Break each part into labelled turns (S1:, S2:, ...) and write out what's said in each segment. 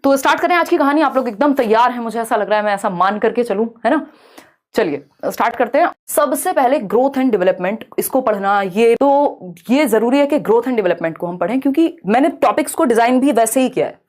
S1: तो स्टार्ट करें आज की कहानी। आप लोग एकदम तैयार हैं, मुझे ऐसा लग रहा है, मैं ऐसा मान करके चलूं, है ना। चलिए स्टार्ट करते हैं। सबसे पहले ग्रोथ एंड डेवलपमेंट, इसको पढ़ना ये जरूरी है कि ग्रोथ एंड डेवलपमेंट को हम पढ़ें, क्योंकि मैंने टॉपिक्स को डिजाइन भी वैसे ही किया है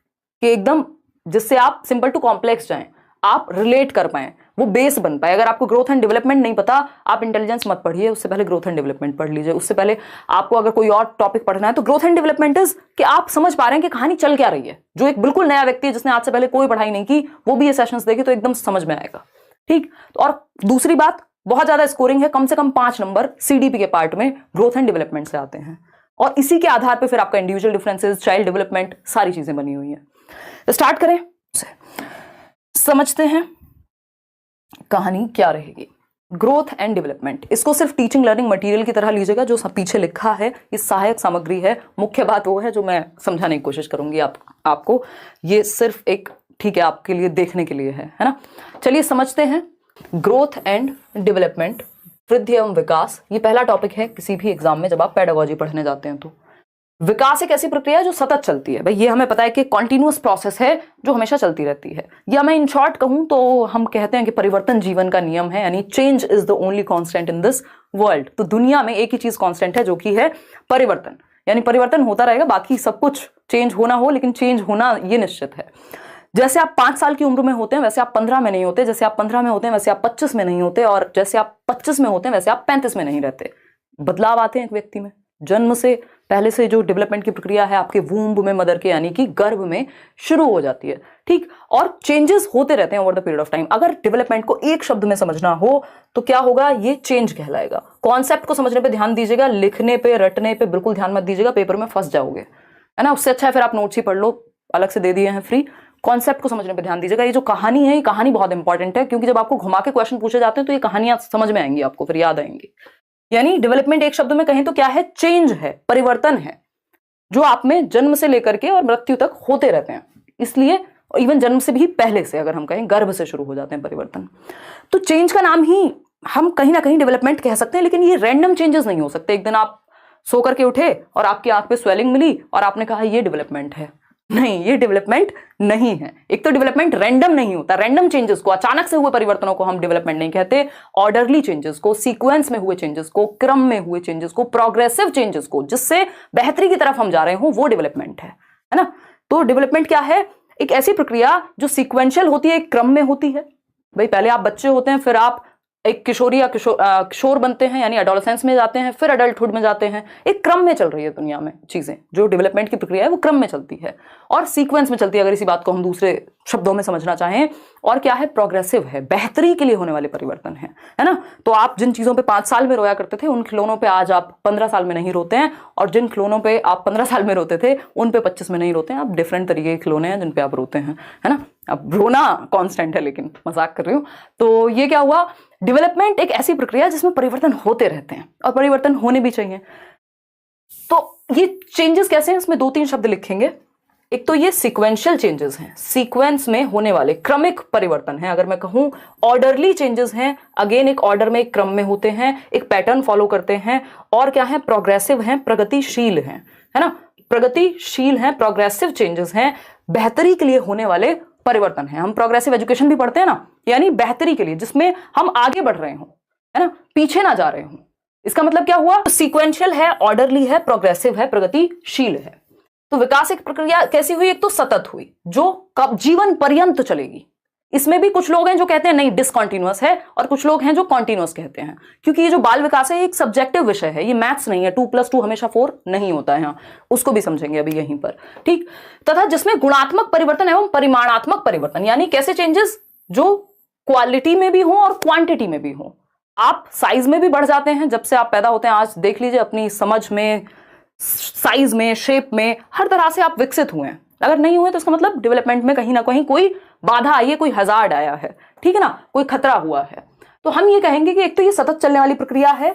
S1: कि एकदम जिससे आप सिंपल टू कॉम्प्लेक्स जाएं, आप रिलेट कर पाए, वो बेस बन पाए। अगर आपको ग्रोथ एंड डेवलपमेंट नहीं पता, आप इंटेलिजेंस मत पढ़िए, उससे पहले ग्रोथ एंड डेवलपमेंट पढ़ लीजिए। उससे पहले आपको अगर कोई और टॉपिक पढ़ना है तो ग्रोथ एंड डेवलपमेंट इज कि आप समझ पा रहे हैं कि कहानी चल क्या रही है। जो एक बिल्कुल नया व्यक्ति है जिसने आज से पहले कोई पढ़ाई नहीं की, वो भी ये सेशंस देखे तो एकदम समझ में आएगा। ठीक, और दूसरी बात, बहुत ज्यादा स्कोरिंग है, कम से कम 5 नंबर सीडीपी के पार्ट में ग्रोथ एंड डेवलपमेंट से आते हैं, और इसी के आधार पर फिर आपका इंडिविजुअल डिफरेंसेस, चाइल्ड डेवलपमेंट, सारी चीजें बनी हुई है। स्टार्ट करें, समझते हैं कहानी क्या रहेगी। ग्रोथ एंड डेवलपमेंट, इसको सिर्फ टीचिंग लर्निंग मटेरियल की तरह लीजिएगा। जो पीछे लिखा है ये सहायक सामग्री है, मुख्य बात वो है जो मैं समझाने की कोशिश करूंगी आपको। ये सिर्फ एक, ठीक है, आपके लिए देखने के लिए है ना। चलिए समझते हैं ग्रोथ एंड डेवलपमेंट, वृद्धि एवं विकास। ये पहला टॉपिक है किसी भी एग्जाम में जब आप पेडागोजी पढ़ने जाते हैं। तो विकास एक ऐसी प्रक्रिया है जो सतत चलती है। भाई ये हमें पता है कि कॉन्टिन्यूअस प्रोसेस है जो हमेशा चलती रहती है, या मैं इन शॉर्ट कहूं तो हम कहते हैं कि परिवर्तन जीवन का नियम है, यानी change is the only constant in this world. तो दुनिया में एक ही चीज कांस्टेंट है, जो कि है परिवर्तन, यानी परिवर्तन होता रहेगा। बाकी सब कुछ चेंज होना हो, लेकिन चेंज होना ये निश्चित है। जैसे आप 5 साल की उम्र में होते हैं वैसे आप 15 में नहीं होते, जैसे आप 15 में होते हैं वैसे आप 25 में नहीं होते, और जैसे आप 25 में होते हैं वैसे आप 35 में नहीं रहते। बदलाव आते हैं एक व्यक्ति में। जन्म से पहले से जो डेवलपमेंट की प्रक्रिया है आपके वूम्ब में, मदर के यानी कि गर्भ में शुरू हो जाती है। ठीक, और चेंजेस होते रहते हैं over the period of time. अगर डेवलपमेंट को एक शब्द में समझना हो तो क्या होगा, ये चेंज कहलाएगा। कॉन्सेप्ट को समझने पे ध्यान दीजिएगा, लिखने पे रटने पे बिल्कुल ध्यान मत दीजिएगा, पेपर में फंस जाओगे, है ना। उससे अच्छा है फिर आप नोट्स ही पढ़ लो, अलग से दे दिए हैं फ्री। कॉन्सेप्ट को समझने पे ध्यान दीजिएगा। ये जो कहानी है, ये कहानी बहुत इंपॉर्टेंट है, क्योंकि जब आपको घुमा के क्वेश्चन पूछे जाते हैं तो ये कहानियां समझ में आएंगी, आपको फिर याद आएंगी। यानी डेवलपमेंट एक शब्द में कहें तो क्या है, चेंज है, परिवर्तन है, जो आप में जन्म से लेकर के और मृत्यु तक होते रहते हैं। इसलिए इवन जन्म से भी पहले से, अगर हम कहें गर्भ से शुरू हो जाते हैं परिवर्तन। तो चेंज का नाम ही हम कहीं ना कहीं डेवलपमेंट कह सकते हैं, लेकिन ये रैंडम चेंजेस नहीं हो सकते। एक दिन आप सो करके उठे और आपकी आंख पे स्वेलिंग मिली और आपने कहा ये डेवलपमेंट है। नहीं, ये डेवलपमेंट नहीं है। एक तो डेवलपमेंट रैंडम नहीं होता, रैंडम चेंजेस को, अचानक से हुए परिवर्तनों को हम डेवलपमेंट नहीं कहते। ऑर्डरली चेंजेस को, सीक्वेंस में हुए चेंजेस को, क्रम में हुए चेंजेस को, प्रोग्रेसिव चेंजेस को, जिससे बेहतरी की तरफ हम जा रहे हो, वो डेवलपमेंट है ना। तो डेवलपमेंट क्या है, एक ऐसी प्रक्रिया जो सीक्वेंशियल होती है, एक क्रम में होती है। भाई पहले आप बच्चे होते हैं, फिर आप एक किशोरी या किशोर बनते हैं, यानी एडोलेसेंस में जाते हैं, फिर अडल्टहुड में जाते हैं। एक क्रम में चल रही है दुनिया में चीजें। जो डेवलपमेंट की प्रक्रिया है वो क्रम में चलती है और सीक्वेंस में चलती है, अगर इसी बात को हम दूसरे शब्दों में समझना चाहें। और क्या है, प्रोग्रेसिव है, बेहतरी के लिए होने वाले परिवर्तन है ना। तो आप जिन चीजों पे 5 साल में रोया करते थे, उन खिलौनों पे आज आप 15 साल में नहीं रोते हैं, और जिन खिलौनों पे आप 15 साल में रोते थे उन पे 25 में नहीं रोते हैं। आप डिफरेंट तरीके के खिलौने हैं जिन पे आप रोते हैं, है ना। अब रोना कांस्टेंट है, लेकिन मजाक कर रही हूं। तो ये क्या हुआ, डेवलपमेंट एक ऐसी प्रक्रिया जिसमें परिवर्तन होते रहते हैं और परिवर्तन होने भी चाहिए। तो ये चेंजेस कैसे हैं, इसमें 2-3 शब्द लिखेंगे। एक तो ये सीक्वेंशियल चेंजेस हैं, सीक्वेंस में होने वाले क्रमिक परिवर्तन है। अगर मैं कहूं ऑर्डरली चेंजेस हैं, अगेन एक ऑर्डर में, एक क्रम में होते हैं, एक पैटर्न फॉलो करते हैं। और क्या है, प्रोग्रेसिव हैं, प्रगतिशील हैं, है ना। प्रगतिशील हैं, प्रोग्रेसिव चेंजेस हैं, बेहतरी के लिए होने वाले परिवर्तन है। हम प्रोग्रेसिव एजुकेशन भी पढ़ते हैं ना, यानी बेहतरी के लिए, जिसमें हम आगे बढ़ रहे हो, है ना, पीछे ना जा रहे हो। इसका मतलब क्या हुआ, सीक्वेंशियल है, ऑर्डरली है, प्रोग्रेसिव है, प्रगतिशील है। तो विकास एक प्रक्रिया कैसी हुई, एक तो सतत हुई, जो कब जीवन पर्यंत चलेगी। इसमें भी कुछ लोग हैं जो कहते हैं नहीं डिसकंटिन्यूअस है, और कुछ लोग हैं जो कॉन्टिन्यूअस कहते हैं, क्योंकि ये जो बाल विकास है ये एक सब्जेक्टिव विषय है, ये मैथ्स नहीं है। 2+2 हमेशा 4 नहीं होता है, यहाँ उसको भी समझेंगे अभी यहीं पर, ठीक। तथा जिसमें गुणात्मक परिवर्तन एवं परिमाणात्मक परिवर्तन, यानी कैसे चेंजेस जो क्वालिटी में भी हो और क्वांटिटी में भी हो। आप साइज में भी बढ़ जाते हैं जब से आप पैदा होते हैं। आज देख लीजिए, अपनी समझ में, साइज में, शेप में, हर तरह से आप विकसित हुए हैं। अगर नहीं हुए तो इसका मतलब डेवलपमेंट में कहीं ना कहीं कोई बाधा आई है, कोई हजार्ड आया है, ठीक है ना, कोई खतरा हुआ है। तो हम ये कहेंगे कि एक तो ये सतत चलने वाली प्रक्रिया है,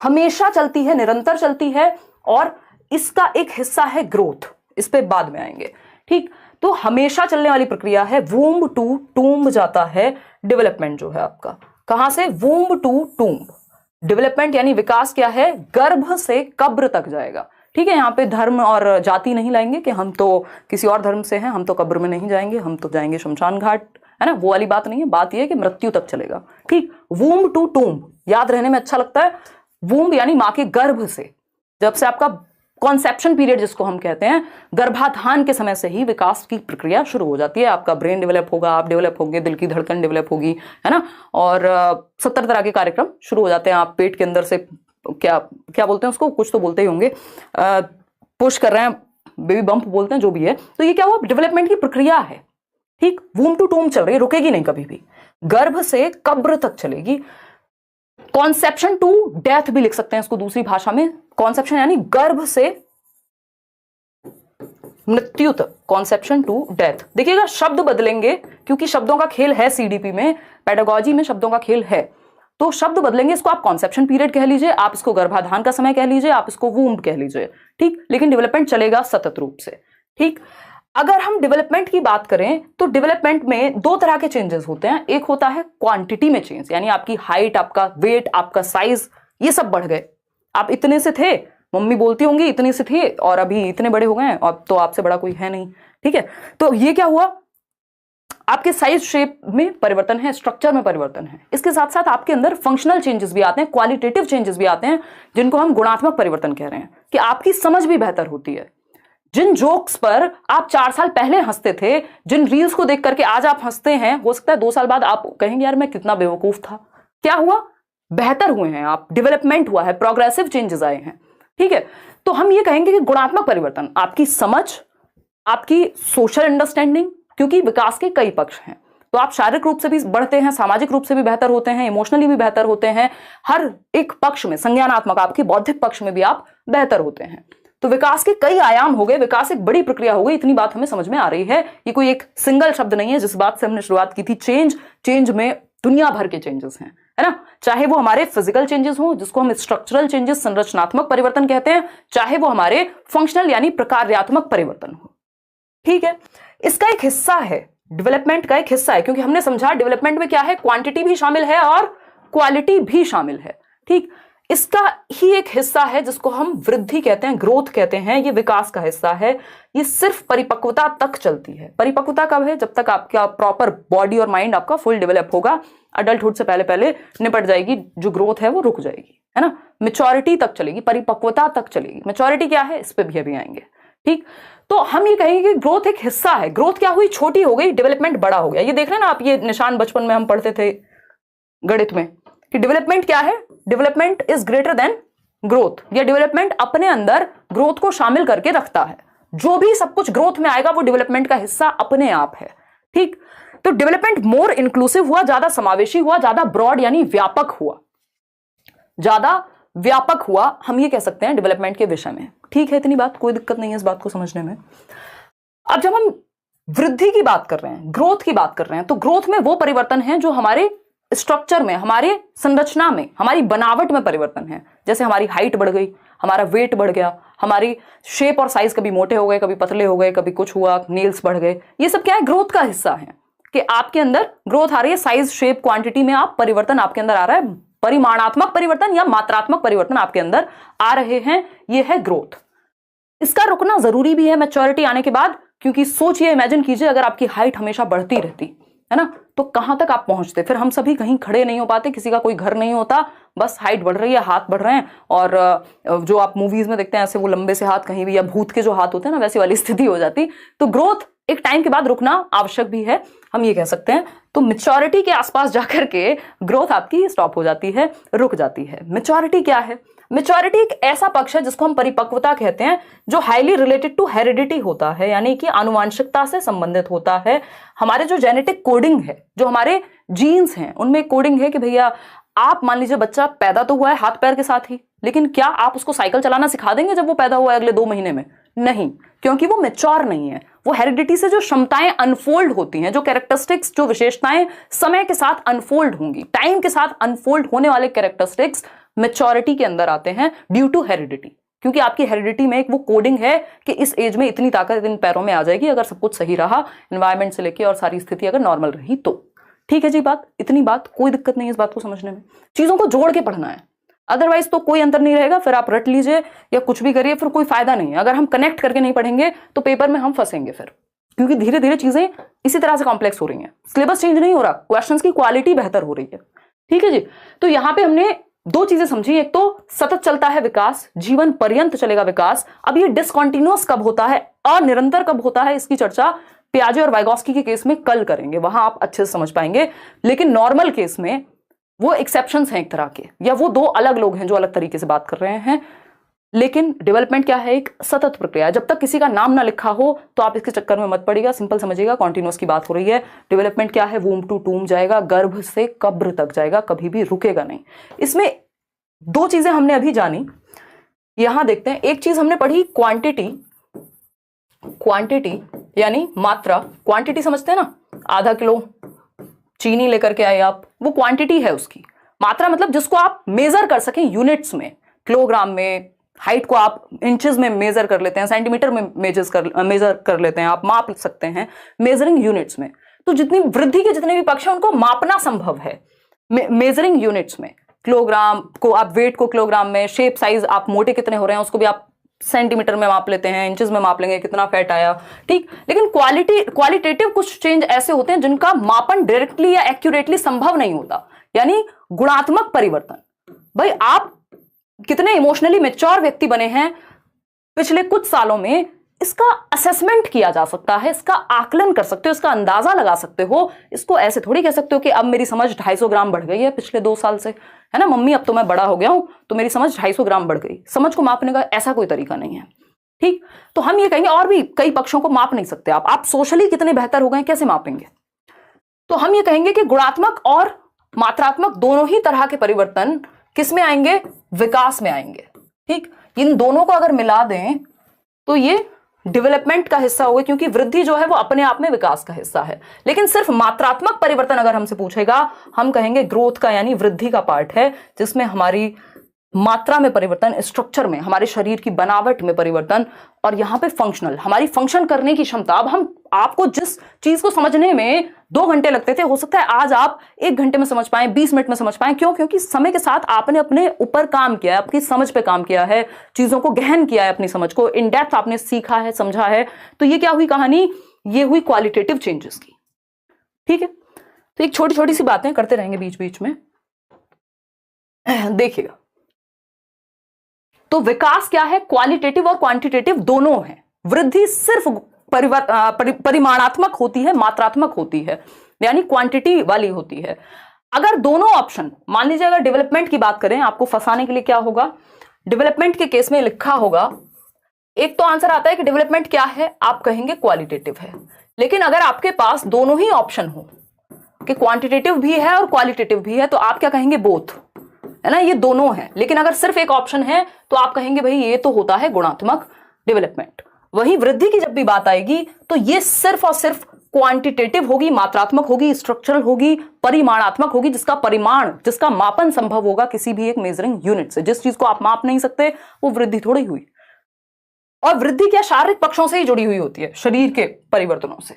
S1: हमेशा चलती है, निरंतर चलती है, और इसका एक हिस्सा है ग्रोथ। इस पे बाद में आएंगे, ठीक। तो हमेशा चलने वाली प्रक्रिया है, वूम्ब टू टूम्ब जाता है डेवलपमेंट जो है आपका। कहां से, वूम्ब टू टूम्ब। डेवलपमेंट यानी विकास क्या है, गर्भ से कब्र तक जाएगा, ठीक है, यहाँ पे धर्म और जाति नहीं लाएंगे कि हम तो किसी और धर्म से हैं, हम तो कब्र में नहीं जाएंगे, हम तो जाएंगे शमशान घाट, है ना, वो वाली बात नहीं है। बात यह है कि मृत्यु तक चलेगा। ठीक, वूम्ब टू टूम्ब याद रहने में अच्छा लगता है। वूम्ब यानी मां के गर्भ से, जब से आपका कॉन्सेप्शन पीरियड जिसको हम कहते हैं, गर्भाधान के समय से ही विकास की प्रक्रिया शुरू हो जाती है। आपका ब्रेन डेवलप होगा, आप डेवलप होंगे, दिल की धड़कन डेवलप होगी, है ना, और 70 तरह के कार्यक्रम शुरू हो जाते हैं। आप पेट के अंदर से क्या क्या बोलते हैं उसको, कुछ तो बोलते ही होंगे, पुश कर रहे हैं, बेबी बम्प बोलते हैं, जो भी है। तो ये क्या हुआ, डेवलपमेंट की प्रक्रिया है। ठीक, वूम टू टूम चल रही है, रुकेगी नहीं कभी भी, गर्भ से कब्र तक चलेगी। कॉन्सेप्शन टू डेथ भी लिख सकते हैं इसको दूसरी भाषा में। कॉन्सेप्शन यानी गर्भ से मृत्यु तक, कॉन्सेप्शन टू डेथ। देखिएगा शब्द बदलेंगे क्योंकि शब्दों का खेल है, सीडीपी में, पेडागोजी में शब्दों का खेल है, तो शब्द बदलेंगे। इसको आप कॉन्सेप्शन पीरियड कह लीजिए, आप इसको गर्भाधान का समय कह लीजिए, आप इसको वूम्ब कह लीजिए। ठीक, लेकिन डेवलपमेंट चलेगा सतत रूप से। ठीक, अगर हम डेवलपमेंट की बात करें तो डेवलपमेंट में दो तरह के चेंजेस होते हैं। एक होता है क्वांटिटी में चेंज, यानी आपकी हाइट, आपका वेट, आपका साइज, ये सब बढ़ गए। आप इतने से थे, मम्मी बोलती होंगी इतने से थे, और अभी इतने बड़े हो गए हैं, अब तो आपसे बड़ा कोई है नहीं। ठीक है, तो ये क्या हुआ, आपके साइज शेप में परिवर्तन है, स्ट्रक्चर में परिवर्तन है। इसके साथ साथ आपके अंदर फंक्शनल चेंजेस भी आते हैं, क्वालिटेटिव चेंजेस भी आते हैं, जिनको हम गुणात्मक परिवर्तन कह रहे हैं, कि आपकी समझ भी बेहतर होती है। जिन जोक्स पर आप 4 साल पहले हंसते थे, जिन रील्स को देख करके आज आप हंसते हैं, हो सकता है 2 साल बाद आप कहेंगे यार मैं कितना बेवकूफ था। क्या हुआ, बेहतर हुए हैं आप, डेवलपमेंट हुआ है, प्रोग्रेसिव चेंजेस आए हैं। ठीक है, तो हम ये कहेंगे कि गुणात्मक परिवर्तन, आपकी समझ, आपकी सोशल अंडरस्टैंडिंग, क्योंकि विकास के कई पक्ष हैं। तो आप शारीरिक रूप से भी बढ़ते हैं, सामाजिक रूप से भी बेहतर होते हैं, इमोशनली भी बेहतर होते हैं, हर एक पक्ष में, संज्ञानात्मक, आपके बौद्धिक पक्ष में भी आप बेहतर होते हैं। तो विकास के कई आयाम हो गए, विकास एक बड़ी प्रक्रिया हो गई, इतनी बात हमें समझ में आ रही है। ये कोई एक सिंगल शब्द नहीं है, जिस बात से हमने शुरुआत की थी, चेंज। चेंज में दुनिया भर के चेंजेस हैं, है ना, चाहे वो हमारे फिजिकल चेंजेस हो, जिसको हम स्ट्रक्चरल चेंजेस, संरचनात्मक परिवर्तन कहते हैं, चाहे वो हमारे फंक्शनल यानी प्रकार्यात्मक परिवर्तन हो। ठीक है, इसका एक हिस्सा है, डेवलपमेंट का एक हिस्सा है, क्योंकि हमने समझा डेवलपमेंट में क्या है, क्वांटिटी भी शामिल है और क्वालिटी भी शामिल है। ठीक, इसका ही एक हिस्सा है जिसको हम वृद्धि कहते हैं, ग्रोथ कहते हैं, ये विकास का हिस्सा है। ये सिर्फ परिपक्वता तक चलती है। परिपक्वता कब है, जब तक आपका प्रॉपर बॉडी और माइंड आपका फुल डेवलप होगा। अडल्टहुड से पहले पहले निपट जाएगी, जो ग्रोथ है वो रुक जाएगी, है ना, मेच्योरिटी तक चलेगी, परिपक्वता तक चलेगी। मेच्योरिटी क्या है, इस पे भी अभी आएंगे। ठीक, तो हम ये कहेंगे कि ग्रोथ एक हिस्सा है। ग्रोथ क्या हुई, छोटी हो गई, डेवलपमेंट बड़ा हो गया। ये देख रहे हैं ना आप, ये निशान बचपन में हम पढ़ते थे गणित में, कि डेवलपमेंट क्या है, development is greater than growth, या डेवलपमेंट अपने अंदर ग्रोथ को शामिल करके रखता है। जो भी सब कुछ ग्रोथ में आएगा वो डेवलपमेंट का हिस्सा अपने आप है। ठीक, तो डेवलपमेंट मोर इंक्लूसिव हुआ, ज्यादा समावेशी हुआ, ज्यादा ब्रॉड यानी व्यापक हुआ, ज्यादा व्यापक हुआ, हम ये कह सकते हैं डेवलपमेंट के विषय में। ठीक है, इतनी बात, कोई दिक्कत नहीं है इस बात को समझने में। अब जब हम वृद्धि की बात कर रहे हैं, ग्रोथ की बात कर रहे हैं, तो ग्रोथ में वो परिवर्तन है जो हमारे स्ट्रक्चर में, हमारे संरचना में, हमारी बनावट में परिवर्तन है। जैसे हमारी हाइट बढ़ गई, हमारा वेट बढ़ गया, हमारी शेप और साइज कभी मोटे हो गए, कभी पतले हो गए, कभी कुछ हुआ, नेल्स बढ़ गए। ये सब क्या है, ग्रोथ का हिस्सा है, कि आपके अंदर ग्रोथ आ रही है, साइज, शेप, क्वांटिटी में आप परिवर्तन आपके अंदर आ रहा है, परिमाणात्मक परिवर्तन या मात्रात्मक परिवर्तन आपके अंदर आ रहे हैं। ये है ग्रोथ। इसका रुकना जरूरी भी है मैच्योरिटी आने के बाद, क्योंकि सोचिए, इमेजिन कीजिए, अगर आपकी हाइट हमेशा बढ़ती रहती है ना, तो कहां तक आप पहुंचते। फिर हम सभी कहीं खड़े नहीं हो पाते, किसी का कोई घर नहीं होता, बस हाइट बढ़ रही है, हाथ बढ़ रहे हैं, और जो आप मूवीज में देखते हैं ऐसे वो लंबे से हाथ कहीं भी, या भूत के जो हाथ होते हैं ना, वैसी वाली स्थिति हो जाती। तो ग्रोथ एक टाइम के बाद रुकना आवश्यक भी है, हम ये कह सकते हैं। तो मैच्योरिटी के आसपास जाकर के ग्रोथ आपकी स्टॉप हो जाती है, रुक जाती है। मैच्योरिटी क्या है, मैच्योरिटी एक ऐसा पक्ष है जिसको हम परिपक्वता कहते हैं, जो हाईली रिलेटेड टू हेरिडिटी होता है, यानी कि आनुवांशिकता से संबंधित होता है। हमारे जो जेनेटिक कोडिंग है, जो हमारे जीन्स हैं, उनमें कोडिंग है कि भैया आप मान लीजिए बच्चा पैदा तो हुआ है हाथ पैर के साथ ही, लेकिन क्या आप उसको साइकिल चलाना सिखा देंगे जब वो पैदा हुआ है अगले 2 महीने में? नहीं, क्योंकि वो मैच्योर नहीं है। वो हेरिडिटी से जो क्षमताएं अनफोल्ड होती हैं, जो कैरेक्टरिस्टिक्स, जो विशेषताएं समय के साथ अनफोल्ड होंगी, टाइम के साथ अनफोल्ड होने वाले कैरेक्टरिस्टिक्स मैच्योरिटी के अंदर आते हैं ड्यू टू हेरिडिटी। क्योंकि आपकी हेरिडिटी में एक वो कोडिंग है कि इस एज में इतनी ताकत इन पैरों में आ जाएगी, अगर सब कुछ सही रहा, एनवायरमेंट से लेके और सारी स्थिति अगर नॉर्मल रही तो। ठीक है जी, बात, इतनी बात, कोई दिक्कत नहीं है इस बात को समझने में। चीजों को जोड़ के पढ़ना है। अदरवाइज तो कोई अंतर नहीं रहेगा, फिर आप रट लीजिए या कुछ भी करिए, फिर कोई फायदा नहीं है। अगर हम कनेक्ट करके नहीं पढ़ेंगे तो पेपर में हम फंसेंगे फिर, क्योंकि धीरे धीरे चीजें इसी तरह से कॉम्प्लेक्स हो रही हैं। सिलेबस चेंज नहीं हो रहा, क्वेश्चंस की क्वालिटी बेहतर हो रही है। ठीक है जी। तो यहां पे हमने दो चीजें समझी, एक तो सतत चलता है विकास, जीवन पर्यंत चलेगा विकास। अब ये डिसकंटिन्यूअस कब होता है, अनिरंतर कब होता है, इसकी चर्चा पियाजे और वाइगोस्की के केस में कल करेंगे, वहां आप अच्छे से समझ पाएंगे। लेकिन नॉर्मल केस में वो एक्सेप्शंस हैं एक तरह के, या वो दो अलग लोग हैं जो अलग तरीके से बात कर रहे हैं। लेकिन डेवलपमेंट क्या है, एक सतत प्रक्रिया। जब तक किसी का नाम ना लिखा हो तो आप इसके चक्कर में मत पड़िएगा, सिंपल समझिएगा, कॉन्टिन्यूअस की बात हो रही है। डेवलपमेंट क्या है, वूम टू टूम जाएगा, गर्भ से कब्र तक जाएगा, कभी भी रुकेगा नहीं। इसमें दो चीजें हमने अभी जानी, यहां देखते हैं। एक चीज हमने पढ़ी क्वांटिटी, क्वांटिटी यानी मात्रा। क्वांटिटी समझते हैं ना, आधा किलो चीनी लेकर के आए आप, वो क्वांटिटी है उसकी। मात्रा मतलब जिसको आप मेजर कर सकें यूनिट्स में, किलोग्राम में। हाइट को आप इंचेस में मेजर कर लेते हैं, सेंटीमीटर में मेजर कर लेते हैं, आप माप सकते हैं मेजरिंग यूनिट्स में। तो जितनी वृद्धि के जितने भी पक्ष हैं उनको मापना संभव है मेजरिंग यूनिट्स में। किलोग्राम को आप वेट को किलोग्राम में, शेप साइज आप मोटे कितने हो रहे हैं उसको भी आप सेंटीमीटर में माप लेते हैं, इंचेस में माप लेंगे कितना फैट आया। ठीक, लेकिन क्वालिटेटिव कुछ चेंज ऐसे होते हैं जिनका मापन डायरेक्टली या एक्यूरेटली संभव नहीं होता, यानी गुणात्मक परिवर्तन। भाई आप कितने इमोशनली मैच्योर व्यक्ति बने हैं पिछले कुछ सालों में, इसका असेसमेंट किया जा सकता है, इसका आकलन कर सकते हो, इसका अंदाजा लगा सकते हो। इसको ऐसे थोड़ी कह सकते हो कि अब मेरी समझ 250 ग्राम बढ़ गई है पिछले 2 साल से, है ना मम्मी, अब तो मैं बड़ा हो गया हूं तो मेरी समझ 250 ग्राम बढ़ गई। समझ को मापने का ऐसा कोई तरीका नहीं है। ठीक, तो हम ये कहेंगे, और भी कई पक्षों को माप नहीं सकते आप सोशली कितने बेहतर हो गए कैसे मापेंगे। तो हम ये कहेंगे कि गुणात्मक और मात्रात्मक दोनों ही तरह के परिवर्तन किस में आएंगे, विकास में आएंगे। ठीक, इन दोनों को अगर मिला दें तो ये डेवलपमेंट का हिस्सा होगा, क्योंकि वृद्धि जो है वो अपने आप में विकास का हिस्सा है। लेकिन सिर्फ मात्रात्मक परिवर्तन अगर हमसे पूछेगा, हम कहेंगे ग्रोथ का यानी वृद्धि का पार्ट है, जिसमें हमारी मात्रा में परिवर्तन, स्ट्रक्चर में, हमारे शरीर की बनावट में परिवर्तन, और यहां पे फंक्शनल, हमारी फंक्शन करने की क्षमता। अब हम आपको जिस चीज को समझने में 2 घंटे लगते थे, हो सकता है आज आप 1 घंटे में समझ पाए, 20 मिनट में समझ पाए। क्यों? क्योंकि समय के साथ आपने अपने ऊपर काम किया है, आपकी समझ पे काम किया है, चीजों को गहन किया है, अपनी समझ को इन डेप्थ आपने सीखा है, समझा है। तो ये क्या हुई कहानी, ये हुई क्वालिटेटिव चेंजेस की। ठीक है, तो एक छोटी छोटी सी बातें करते रहेंगे बीच बीच में, देखिएगा। तो विकास क्या है, क्वालिटेटिव और क्वांटिटेटिव दोनों है। वृद्धि सिर्फ परिमाणात्मक होती है, मात्रात्मक होती है, यानी क्वांटिटी वाली होती है। अगर दोनों ऑप्शन, मान लीजिए अगर डेवलपमेंट की बात करें, आपको फंसाने के लिए क्या होगा, डेवलपमेंट के केस में लिखा होगा, एक तो आंसर आता है कि डेवलपमेंट क्या है, आप कहेंगे क्वालिटेटिव है। लेकिन अगर आपके पास दोनों ही ऑप्शन हो कि क्वांटिटेटिव भी है और क्वालिटेटिव भी है, तो आप क्या कहेंगे, बोथ, है ना, ये दोनों हैं। लेकिन अगर सिर्फ एक ऑप्शन है तो आप कहेंगे भाई ये तो होता है गुणात्मक डेवलपमेंट। वही वृद्धि की जब भी बात आएगी तो ये सिर्फ और सिर्फ क्वांटिटेटिव होगी, मात्रात्मक होगी, स्ट्रक्चरल होगी, परिमाणात्मक होगी, जिसका परिमाण, जिसका मापन संभव होगा किसी भी एक मेजरिंग यूनिट से। जिस चीज को आप माप नहीं सकते वो वृद्धि थोड़ी हुई। और वृद्धि क्या शारीरिक पक्षों से ही जुड़ी हुई होती है, शरीर के परिवर्तनों से।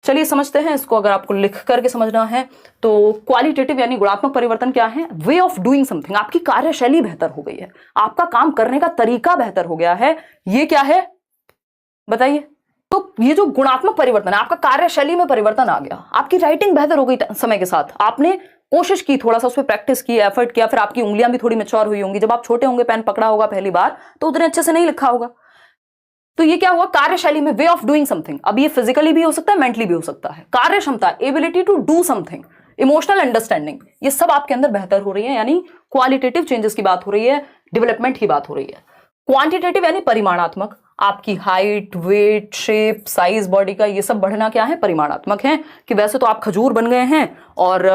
S1: चलिए समझते हैं इसको। अगर आपको लिख करके समझना है तो क्वालिटेटिव यानी गुणात्मक परिवर्तन क्या है, वे ऑफ डूइंग समथिंग, आपकी कार्यशैली बेहतर हो गई है, आपका काम करने का तरीका बेहतर हो गया है। ये क्या है बताइए। तो ये जो गुणात्मक परिवर्तन है, आपका कार्यशैली में परिवर्तन आ गया, आपकी राइटिंग बेहतर हो गई समय के साथ, आपने कोशिश की, थोड़ा सा उस पर प्रैक्टिस की, एफर्ट किया, फिर आपकी उंगलियां भी थोड़ी मैच्योर हुई होंगी। जब आप छोटे होंगे, पेन पकड़ा होगा पहली बार तो उतने अच्छे से नहीं लिखा होगा। तो ये क्या हुआ, कार्यशैली में, वे ऑफ डूइंग समथिंग। अब ये फिजिकली भी हो सकता है, मेंटली भी हो सकता है। कार्य क्षमता, ability to do something, emotional understanding, ये सब आपके अंदर बेहतर हो रही है, यानी क्वालिटेटिव चेंजेस की बात हो रही है, डेवलपमेंट की बात हो रही है। क्वांटिटेटिव यानी परिमाणात्मक, आपकी height, weight, shape, size body का, ये सब बढ़ना क्या है, परिमाणात्मक है। कि वैसे तो आप खजूर बन गए हैं और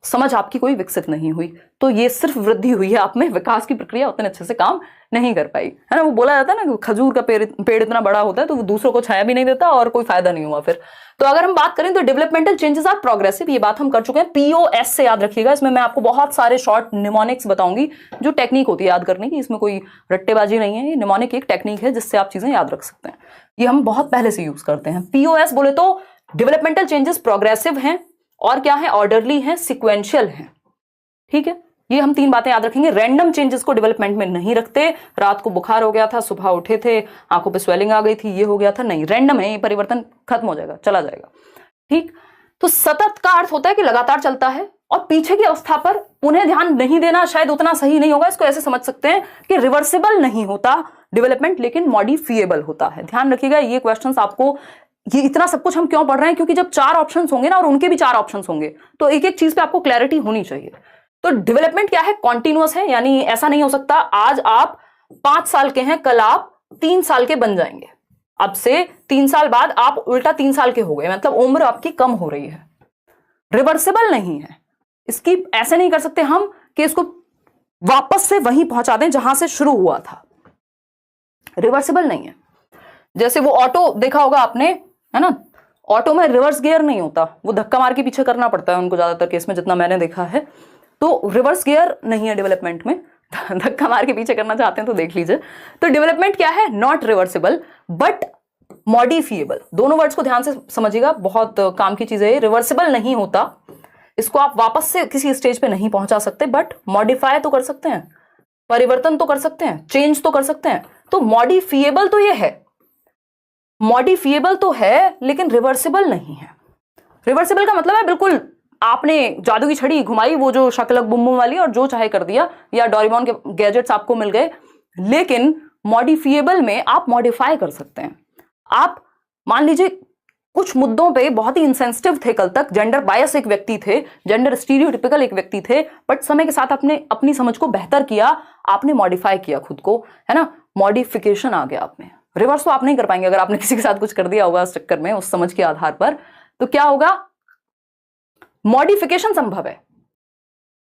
S1: समझ आपकी कोई विकसित नहीं हुई, तो ये सिर्फ वृद्धि हुई है, आप में विकास की प्रक्रिया उतने अच्छे से काम नहीं कर पाई, है ना। वो बोला जाता है ना कि खजूर का पेड़ इतना बड़ा होता है तो वो दूसरों को छाया भी नहीं देता और कोई फायदा नहीं हुआ फिर। तो अगर हम बात करें तो डेवलपमेंटल चेंजेस आर प्रोग्रेसिव, ये बात हम कर चुके हैं। POS से याद रखिएगा, इसमें मैं आपको बहुत सारे शॉर्ट निमोनिक्स बताऊंगी, जो टेक्निक होती है याद करने की, इसमें कोई रट्टेबाजी नहीं है। ये निमोनिक एक टेक्निक है जिससे आप चीजें याद रख सकते हैं, ये हम बहुत पहले से यूज करते हैं। POS बोले तो डेवलपमेंटल चेंजेस प्रोग्रेसिव हैं और क्या है, ऑर्डरली हैं, सिक्वेंशियल हैं। ठीक है, ये हम 3 बातें याद रखेंगे। रैंडम चेंजेस को डेवलपमेंट में नहीं रखते। रात को बुखार हो गया था, सुबह उठे थे, आंखों पे स्वेलिंग आ गई थी, ये हो गया था, नहीं, रैंडम है, ये परिवर्तन खत्म हो जाएगा, चला जाएगा। ठीक, तो सतत का अर्थ होता है कि लगातार चलता है, और पीछे की अवस्था पर पुनः ध्यान नहीं देना शायद उतना सही नहीं होगा। इसको ऐसे समझ सकते हैं कि रिवर्सिबल नहीं होता डेवलपमेंट, लेकिन मॉडिफिएबल होता है। ध्यान रखिएगा, ये क्वेश्चंस आपको, ये इतना सब कुछ हम क्यों पढ़ रहे हैं, क्योंकि जब 4 ऑप्शंस होंगे ना, और उनके भी 4 ऑप्शंस होंगे, तो एक एक चीज पे आपको क्लैरिटी होनी चाहिए। तो डेवलपमेंट क्या है, कॉन्टिन्यूअस है, यानी ऐसा नहीं हो सकता आज आप 5 साल के हैं, कल आप 3 साल के बन जाएंगे, अब से 3 साल बाद आप उल्टा 3 साल के हो गए, मतलब उम्र आपकी कम हो रही है। रिवर्सिबल नहीं है, इसकी ऐसे नहीं कर सकते हम कि इसको वापस से वहीं पहुंचा दें जहां से शुरू हुआ था। रिवर्सिबल नहीं है। जैसे वो ऑटो देखा होगा आपने, है ना, ऑटो में रिवर्स गियर नहीं होता, वो धक्का मार के पीछे करना पड़ता है उनको, ज्यादातर केस में जितना मैंने देखा है। तो रिवर्स गियर नहीं है डेवलपमेंट में, धक्का मार के पीछे करना चाहते हैं तो देख लीजिए। तो डेवलपमेंट क्या है, नॉट रिवर्सिबल बट मॉडिफिएबल। दोनों वर्ड्स को ध्यान से समझिएगा, बहुत काम की चीज है। रिवर्सिबल नहीं होता, इसको आप वापस से किसी स्टेज पे नहीं पहुंचा सकते, बट मॉडिफाई तो कर सकते हैं, परिवर्तन तो कर सकते हैं, चेंज तो कर सकते हैं। तो मॉडिफिएबल तो ये है, मॉडिफिएबल तो है, लेकिन रिवर्सिबल नहीं है। रिवर्सिबल का मतलब है बिल्कुल आपने जादू की छड़ी घुमाई, वो जो शकलक बुम बुम वाली, और जो चाहे कर दिया, या डोरेमोन के गैजेट्स आपको मिल गए। लेकिन मॉडिफिएबल में आप मॉडिफाई कर सकते हैं। आप मान लीजिए कुछ मुद्दों पे बहुत ही इंसेंसिटिव थे, कल तक जेंडर बायस एक व्यक्ति थे, जेंडर स्टीरियोटिपिकल एक व्यक्ति थे, बट समय के साथ आपने अपनी समझ को बेहतर किया, आपने मॉडिफाई किया खुद को, है ना, मॉडिफिकेशन आ गया आप में। रिवर्स तो आप नहीं कर पाएंगे अगर आपने किसी के साथ कुछ कर दिया होगा उस चक्कर में, उस समझ के आधार पर। तो क्या होगा, मॉडिफिकेशन संभव है,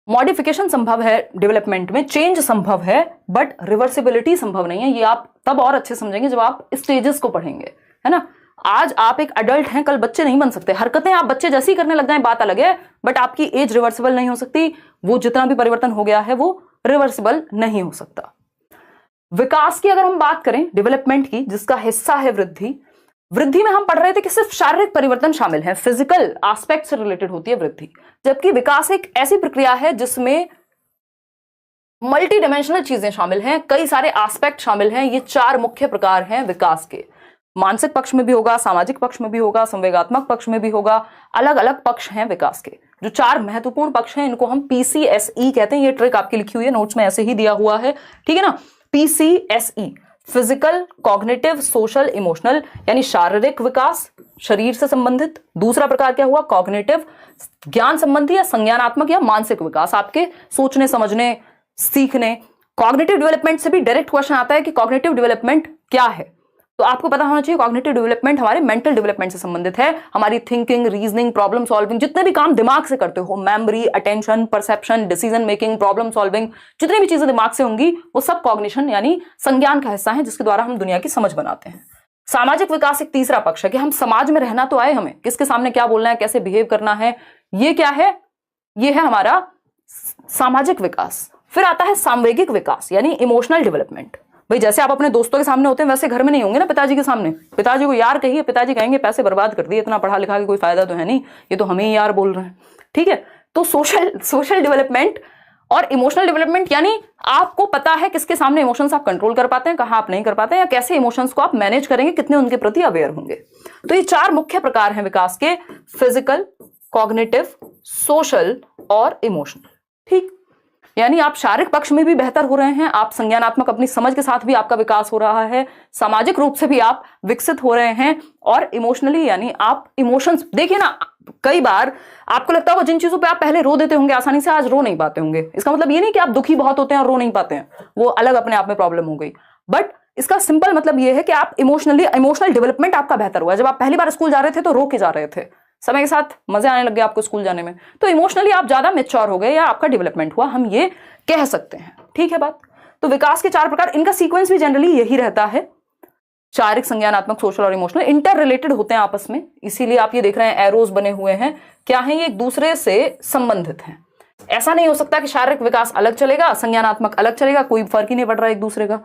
S1: मॉडिफिकेशन संभव है डेवलपमेंट में, चेंज संभव है, बट रिवर्सिबिलिटी संभव नहीं है। ये आप तब और अच्छे समझेंगे जब आप स्टेजेस को पढ़ेंगे, है ना। आज आप एक अडल्ट हैं, कल बच्चे नहीं बन सकते। हरकतें आप बच्चे जैसी करने लग जाएं बात अलग है, बट आपकी एज रिवर्सिबल नहीं हो सकती। वो जितना भी परिवर्तन हो गया है वो रिवर्सिबल नहीं हो सकता। विकास की अगर हम बात करें डेवलपमेंट की, जिसका हिस्सा है वृद्धि, वृद्धि में हम पढ़ रहे थे कि सिर्फ शारीरिक परिवर्तन शामिल है, फिजिकल एस्पेक्ट से रिलेटेड होती है वृद्धि, जबकि विकास एक ऐसी प्रक्रिया है जिसमें मल्टी डिमेंशनल चीजें शामिल हैं, कई सारे एस्पेक्ट शामिल हैं। ये 4 मुख्य प्रकार हैं विकास के। मानसिक पक्ष में भी होगा, सामाजिक पक्ष में भी होगा, संवेगात्मक पक्ष में भी होगा, अलग अलग पक्ष हैं विकास के। जो 4 महत्वपूर्ण पक्ष हैं इनको हम PCSE कहते हैं। ये ट्रिक आपकी लिखी हुई है नोट्स में, ऐसे ही दिया हुआ है, ठीक है ना। PCSE, physical, cognitive, social, emotional, यानी शारीरिक विकास, शरीर से संबंधित। दूसरा प्रकार क्या हुआ, कॉग्निटिव, ज्ञान संबंधी या संज्ञानात्मक या मानसिक विकास, आपके सोचने, समझने, सीखने। कॉग्निटिव डेवलपमेंट से भी डायरेक्ट क्वेश्चन आता है कि कॉग्निटिव डेवलपमेंट क्या है, तो आपको पता होना चाहिए कॉग्निटिव डेवलपमेंट हमारे मेंटल डेवलपमेंट से संबंधित है। हमारी थिंकिंग, रीजनिंग, प्रॉब्लम सॉल्विंग, जितने भी काम दिमाग से करते हो, memory, attention, perception, decision making, problem solving, जितनी भी चीजें दिमाग से होंगी वो सब कॉग्निशन यानी संज्ञान का हिस्सा है, जिसके द्वारा हम दुनिया की समझ बनाते हैं। सामाजिक विकास एक तीसरा पक्ष है कि हम समाज में रहना तो आए, हमें किसके सामने क्या बोलना है, कैसे बिहेव करना है, ये क्या है, ये है हमारा सामाजिक विकास। फिर आता है सामवेगिक विकास यानी इमोशनल डेवलपमेंट। भाई जैसे आप अपने दोस्तों के सामने होते हैं वैसे घर में नहीं होंगे ना पिताजी के सामने। पिताजी को यार कहिए, पिताजी कहेंगे पैसे बर्बाद कर दिए, इतना पढ़ा लिखा के कोई फायदा तो है नहीं, ये तो हमें ही यार बोल रहे हैं, ठीक है। तो सोशल डेवलपमेंट और इमोशनल डेवलपमेंट यानी आपको पता है किसके सामने इमोशंस आप कंट्रोल कर पाते हैं, कहां आप नहीं कर पाते हैं, या कैसे इमोशंस को आप मैनेज करेंगे, कितने उनके प्रति अवेयर होंगे। तो ये 4 मुख्य प्रकार हैं विकास के, फिजिकल, कॉग्निटिव, सोशल और इमोशनल, ठीक। यानी आप शारीरिक पक्ष में भी बेहतर हो रहे हैं, आप संज्ञानात्मक अपनी समझ के साथ भी आपका विकास हो रहा है, सामाजिक रूप से भी आप विकसित हो रहे हैं, और इमोशनली यानी आप इमोशंस, देखिए ना, कई बार आपको लगता होगा जिन चीजों पे आप पहले रो देते होंगे आसानी से, आज रो नहीं पाते होंगे। इसका मतलब ये नहीं कि आप दुखी बहुत होते हैं और रो नहीं पाते हैं, वो अलग अपने आप में प्रॉब्लम हो गई, बट इसका सिंपल मतलब ये है कि आप इमोशनल डेवलपमेंट आपका बेहतर हुआ। जब आप पहली बार स्कूल जा रहे थे तो रो के जा रहे थे, समय के साथ मजे आने लग गए आपको स्कूल जाने में, तो इमोशनली आप ज्यादा मैच्योर हो गए या आपका डेवलपमेंट हुआ, हम ये कह सकते हैं, ठीक है बात। तो विकास के 4 प्रकार, इनका सीक्वेंस भी जनरली यही रहता है, शारीरिक, संज्ञानात्मक, सोशल और इमोशनल, इंटर रिलेटेड होते हैं आपस में, इसीलिए आप ये देख रहे हैं एरोज बने हुए हैं, क्या है ये एक दूसरे से संबंधित हैं। ऐसा नहीं हो सकता कि शारीरिक विकास अलग चलेगा, संज्ञानात्मक अलग चलेगा, कोई फर्क ही नहीं पड़ रहा एक दूसरे का।